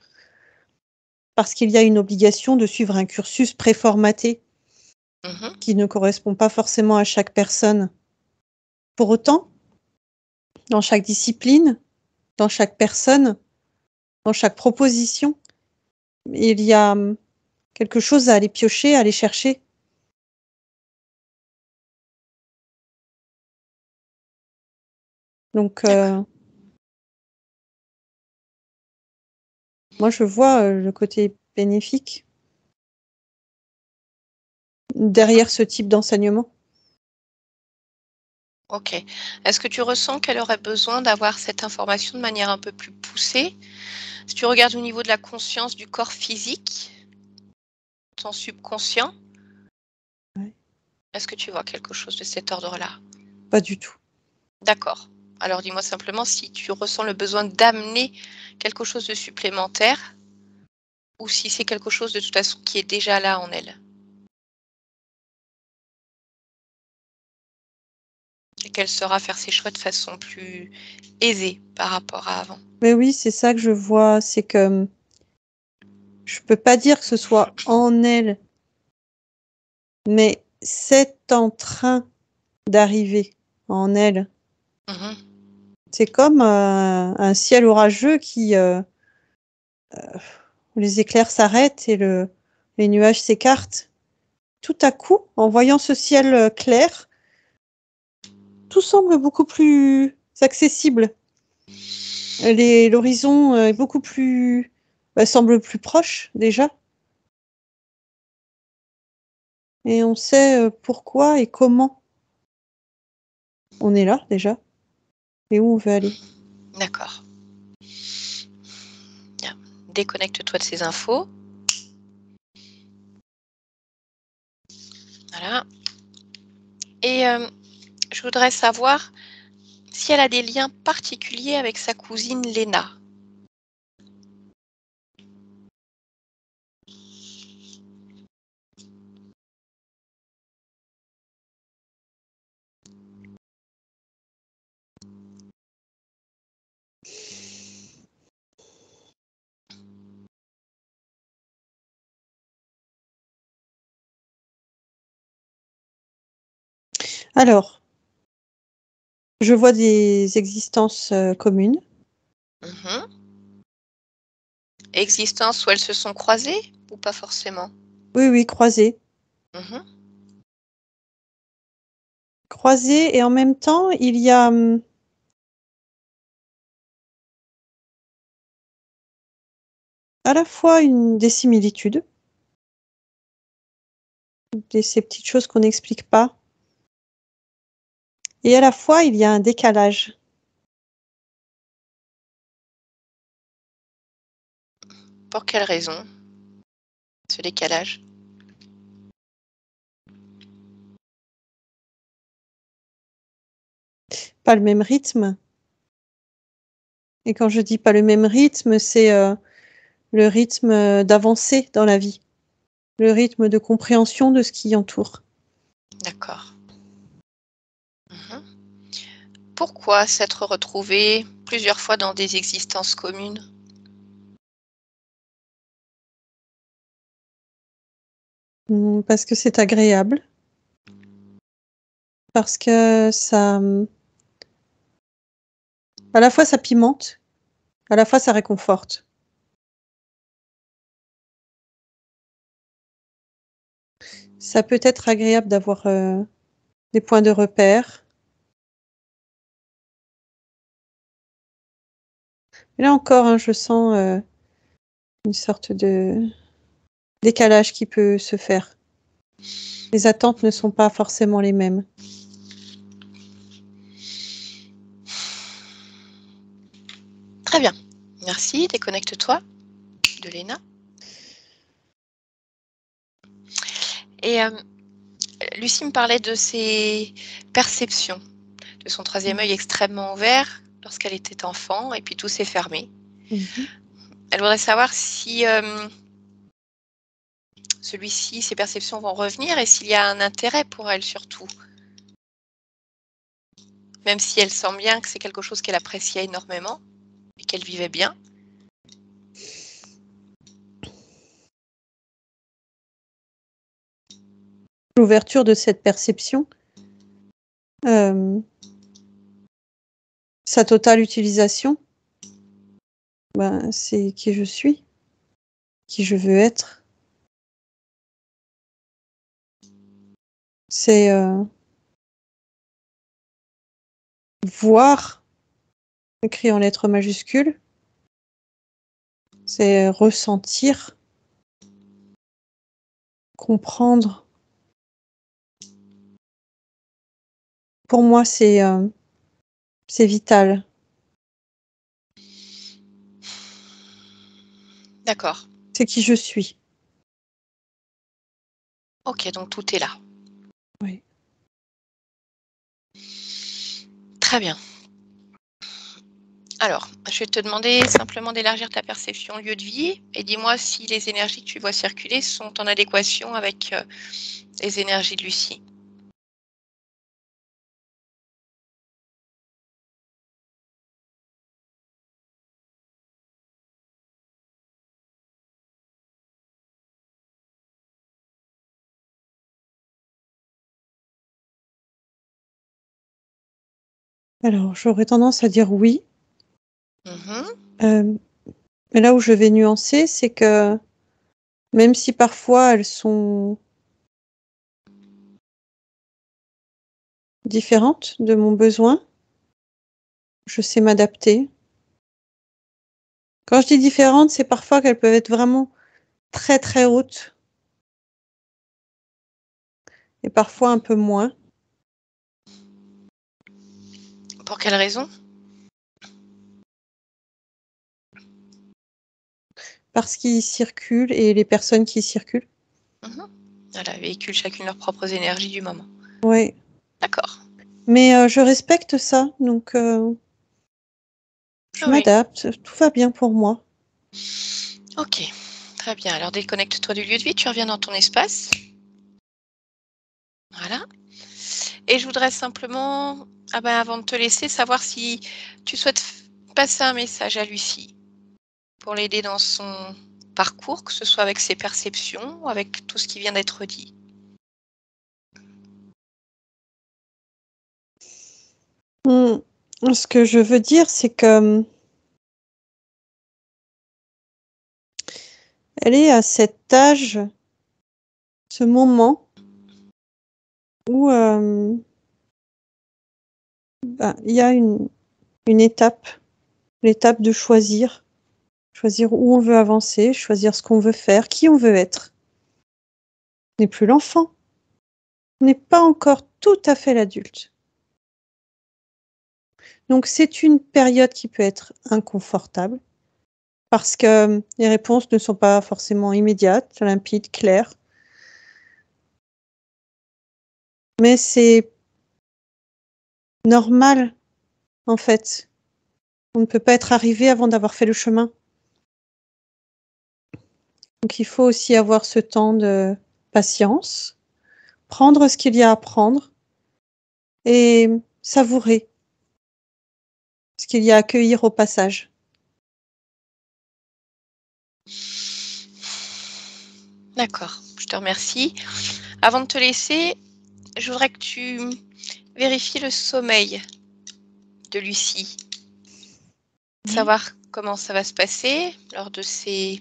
Parce qu'il y a une obligation de suivre un cursus préformaté Mmh. qui ne correspond pas forcément à chaque personne. Pour autant, dans chaque discipline, dans chaque personne, dans chaque proposition, il y a, quelque chose à aller piocher, à aller chercher. Donc D'accord. moi je vois, le côté bénéfique Mmh. derrière ce type d'enseignement. OK. Est-ce que tu ressens qu'elle aurait besoin d'avoir cette information de manière un peu plus poussée? Si tu regardes au niveau de la conscience du corps physique, ton subconscient, Ouais, est-ce que tu vois quelque chose de cet ordre-là? pas du tout. D'accord. Alors dis-moi simplement si tu ressens le besoin d'amener quelque chose de supplémentaire ou si c'est quelque chose de toute façon qui est déjà là en elle et qu'elle saura faire ses choix de façon plus aisée par rapport à avant. Mais oui, c'est ça que je vois, c'est que, je peux pas dire que ce soit en elle, mais c'est en train d'arriver en elle. Mmh. C'est comme, un ciel orageux qui, où les éclairs s'arrêtent et les nuages s'écartent. Tout à coup, en voyant ce ciel, clair, tout semble beaucoup plus accessible. L'horizon, est beaucoup plus semble plus proche déjà et on sait, pourquoi et comment on est là déjà et où on veut aller. D'accord. Bien. Déconnecte-toi de ces infos. Voilà et je voudrais savoir si elle a des liens particuliers avec sa cousine Léna. Alors, je vois des existences, communes. Mmh. Existence où elles se sont croisées ou pas forcément? Oui, oui, croisées. Mmh. Croisées et en même temps, il y a, à la fois des similitudes, ces petites choses qu'on n'explique pas et à la fois il y a un décalage. Pour quelle raison, ce décalage? Pas le même rythme et quand je dis pas le même rythme, c'est, le rythme, d'avancée dans la vie, le rythme de compréhension de ce qui entoure. D'accord. Mmh. Pourquoi s'être retrouvées plusieurs fois dans des existences communes? Parce que c'est agréable, parce que ça, à la fois ça pimente, à la fois ça réconforte. Ça peut être agréable d'avoir, des points de repère. Mais là encore, hein, je sens, une sorte de décalage qui peut se faire. Les attentes ne sont pas forcément les mêmes. Très bien. Merci. Déconnecte-toi de Léna. Et Lucie me parlait de ses perceptions, de son troisième œil extrêmement ouvert lorsqu'elle était enfant, et puis tout s'est fermé. Elle voudrait savoir si celui-ci, ses perceptions vont revenir et s'il y a un intérêt pour elle surtout. Même si elle sent bien que c'est quelque chose qu'elle appréciait énormément et qu'elle vivait bien. L'ouverture de cette perception, sa totale utilisation, c'est qui je suis, qui je veux être. C'est voir, écrit en lettres majuscules, c'est ressentir, comprendre. Pour moi, c'est vital. D'accord. C'est qui je suis. Ok, donc tout est là. Oui. Très bien. Alors, je vais te demander simplement d'élargir ta perception lieu de vie et dis-moi si les énergies que tu vois circuler sont en adéquation avec les énergies de Lucie. Alors, j'aurais tendance à dire oui. Mhm. Mais là où je vais nuancer, c'est que même si parfois elles sont différentes de mon besoin, je sais m'adapter. Quand je dis différentes, c'est parfois qu'elles peuvent être vraiment très très hautes et parfois un peu moins. Pour quelle raison? Parce qu'ils circulent et les personnes qui circulent. Voilà, véhiculent chacune leurs propres énergies du moment. Oui. D'accord. Mais je respecte ça, donc je m'adapte. Tout va bien pour moi. Ok, très bien. Alors déconnecte-toi du lieu de vie, tu reviens dans ton espace. Voilà. Et je voudrais simplement, avant de te laisser, savoir si tu souhaites passer un message à Lucie pour l'aider dans son parcours, que ce soit avec ses perceptions ou avec tout ce qui vient d'être dit. Ce que je veux dire, c'est que elle est à cet âge, ce moment où il y a une étape, l'étape de choisir où on veut avancer, choisir ce qu'on veut faire, qui on veut être. On n'est plus l'enfant, on n'est pas encore tout à fait l'adulte. Donc c'est une période qui peut être inconfortable parce que les réponses ne sont pas forcément immédiates, limpides, claires. Mais c'est normal, en fait. On ne peut pas être arrivé avant d'avoir fait le chemin. Donc il faut aussi avoir ce temps de patience, prendre ce qu'il y a à prendre et savourer ce qu'il y a à accueillir au passage. D'accord, je te remercie. Avant de te laisser, je voudrais que tu vérifies le sommeil de Lucie. Savoir comment ça va se passer lors de ces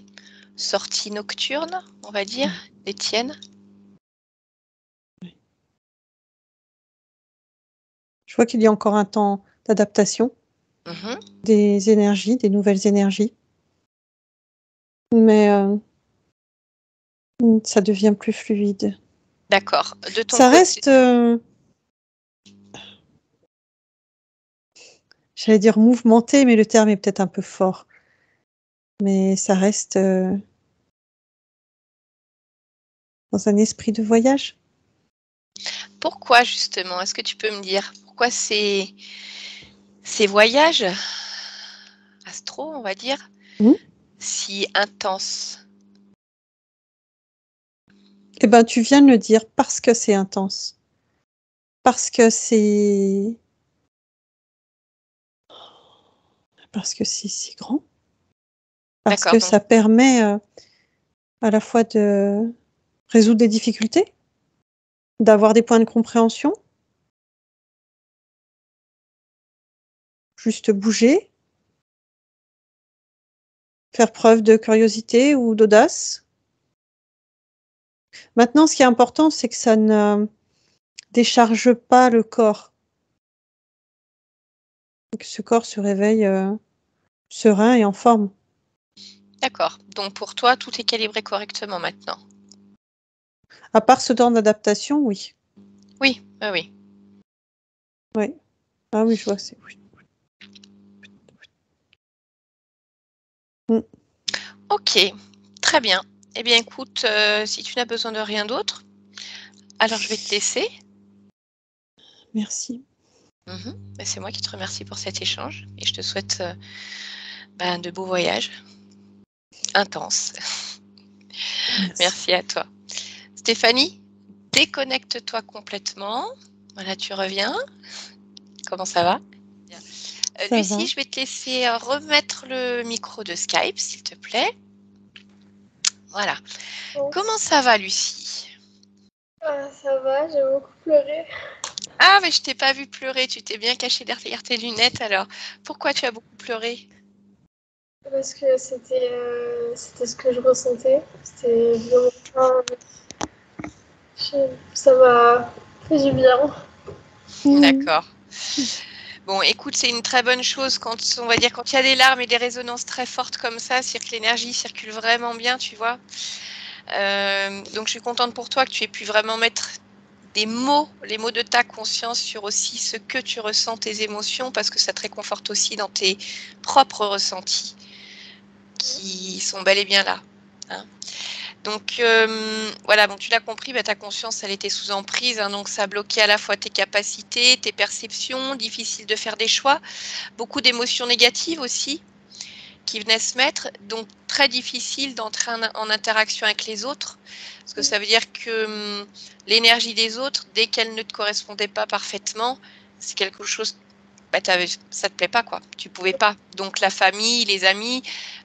sorties nocturnes, on va dire, les tiennes. Je vois qu'il y a encore un temps d'adaptation des énergies, des nouvelles énergies. mais ça devient plus fluide. D'accord. De ton Ça côté, reste, j'allais dire mouvementé, mais le terme est peut-être un peu fort. Mais ça reste dans un esprit de voyage. pourquoi justement? Est-ce que tu peux me dire pourquoi ces voyages astro, on va dire, si intenses? Eh ben, tu viens de le dire, parce que c'est intense. Parce que c'est si grand. Parce D'accord, que donc ça permet à la fois de résoudre des difficultés, d'avoir des points de compréhension, juste bouger, faire preuve de curiosité ou d'audace. Maintenant, ce qui est important, c'est que ça ne décharge pas le corps. Et que ce corps se réveille serein et en forme. d'accord. Donc pour toi, tout est calibré correctement maintenant. À part ce temps d'adaptation, oui. Oui, oui, oui. Oui. Ah oui, je vois, c'est oui. Ok, très bien. Eh bien, écoute, si tu n'as besoin de rien d'autre, alors je vais te laisser. Merci. Et c'est moi qui te remercie pour cet échange et je te souhaite de beaux voyages intenses. Merci à toi. Stéphanie, déconnecte-toi complètement. Voilà, tu reviens. Comment ça va? Bien. Ça Lucie, va. je vais te laisser remettre le micro de Skype, s'il te plaît. Voilà. Bon. Comment ça va, Lucie? Ça va, j'ai beaucoup pleuré. Ah, mais je t'ai pas vu pleurer. Tu t'es bien cachée derrière tes lunettes, alors. Pourquoi tu as beaucoup pleuré? Parce que c'était ce que je ressentais. C'était violent. Ça m'a fait du bien. D'accord. Bon, écoute, c'est une très bonne chose quand on va dire quand il y a des larmes et des résonances très fortes comme ça, c'est que l'énergie circule vraiment bien, tu vois. Donc je suis contente pour toi que tu aies pu vraiment mettre des mots, les mots de ta conscience sur aussi ce que tu ressens, tes émotions, parce que ça te réconforte aussi dans tes propres ressentis qui sont bel et bien là. Hein. Donc voilà, donc tu l'as compris, ta conscience, elle était sous emprise, hein, donc ça bloquait à la fois tes capacités, tes perceptions, difficile de faire des choix, beaucoup d'émotions négatives aussi qui venaient se mettre, donc très difficile d'entrer en interaction avec les autres, parce que ça veut dire que l'énergie des autres, dès qu'elle ne te correspondait pas parfaitement, c'est quelque chose, ça te plaît pas, quoi. Tu pouvais pas. Donc la famille, les amis,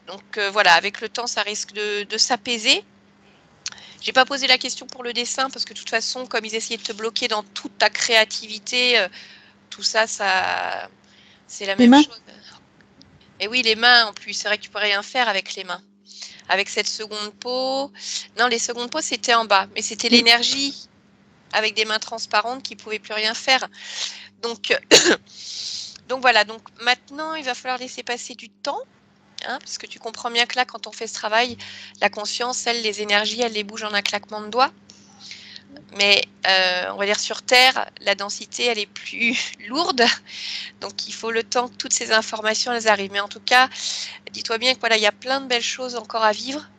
donc voilà, avec le temps, ça risque de s'apaiser. J'ai pas posé la question pour le dessin parce que de toute façon, comme ils essayaient de te bloquer dans toute ta créativité, tout ça, c'est la même chose. Et oui, les mains en plus, c'est vrai que tu pourrais rien faire avec les mains. Avec cette seconde peau. Non, les secondes peaux, c'était en bas, mais c'était l'énergie avec des mains transparentes qui ne pouvaient plus rien faire. Donc, donc voilà, donc maintenant, il va falloir laisser passer du temps. Hein, parce que tu comprends bien que là, quand on fait ce travail, la conscience, elle, les énergies, elle les bouge en un claquement de doigts. Mais on va dire sur Terre, la densité, elle est plus lourde. Donc, il faut le temps que toutes ces informations, elles arrivent. Mais en tout cas, dis-toi bien que voilà, il y a plein de belles choses encore à vivre.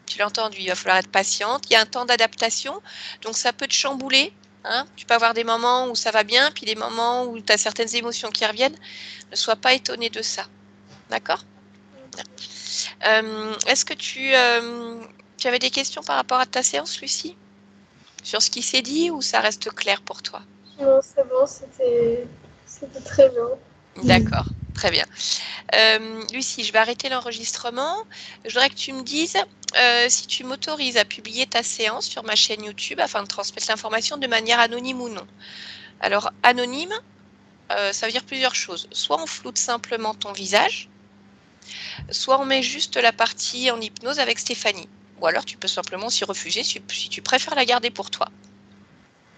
Tu l'as entendu, il va falloir être patiente. Il y a un temps d'adaptation. Donc, ça peut te chambouler. Hein. Tu peux avoir des moments où ça va bien, puis des moments où tu as certaines émotions qui reviennent. Ne sois pas étonné de ça. D'accord ? Est-ce que tu avais des questions par rapport à ta séance, Lucie? Sur ce qui s'est dit ou ça reste clair pour toi? Non, c'est bon, c'était très bien. D'accord, très bien. Lucie, je vais arrêter l'enregistrement. Je voudrais que tu me dises si tu m'autorises à publier ta séance sur ma chaîne YouTube afin de transmettre l'information de manière anonyme ou non. Alors, anonyme, ça veut dire plusieurs choses. Soit on floute simplement ton visage, soit on met juste la partie en hypnose avec Stéphanie. Ou alors tu peux simplement s'y refuser si tu préfères la garder pour toi.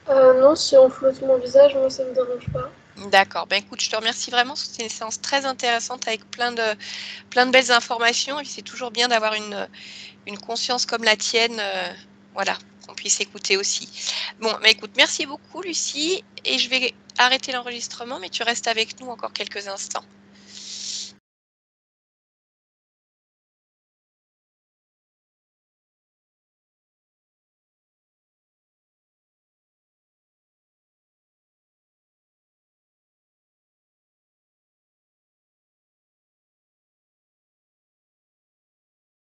Non, si on flotte mon visage, moi ça me dérange pas. D'accord. Ben écoute, je te remercie vraiment. C'était une séance très intéressante avec plein de belles informations. Et c'est toujours bien d'avoir une conscience comme la tienne, voilà, qu'on puisse écouter aussi. Bon, mais écoute, merci beaucoup, Lucie. Et je vais arrêter l'enregistrement, mais tu restes avec nous encore quelques instants.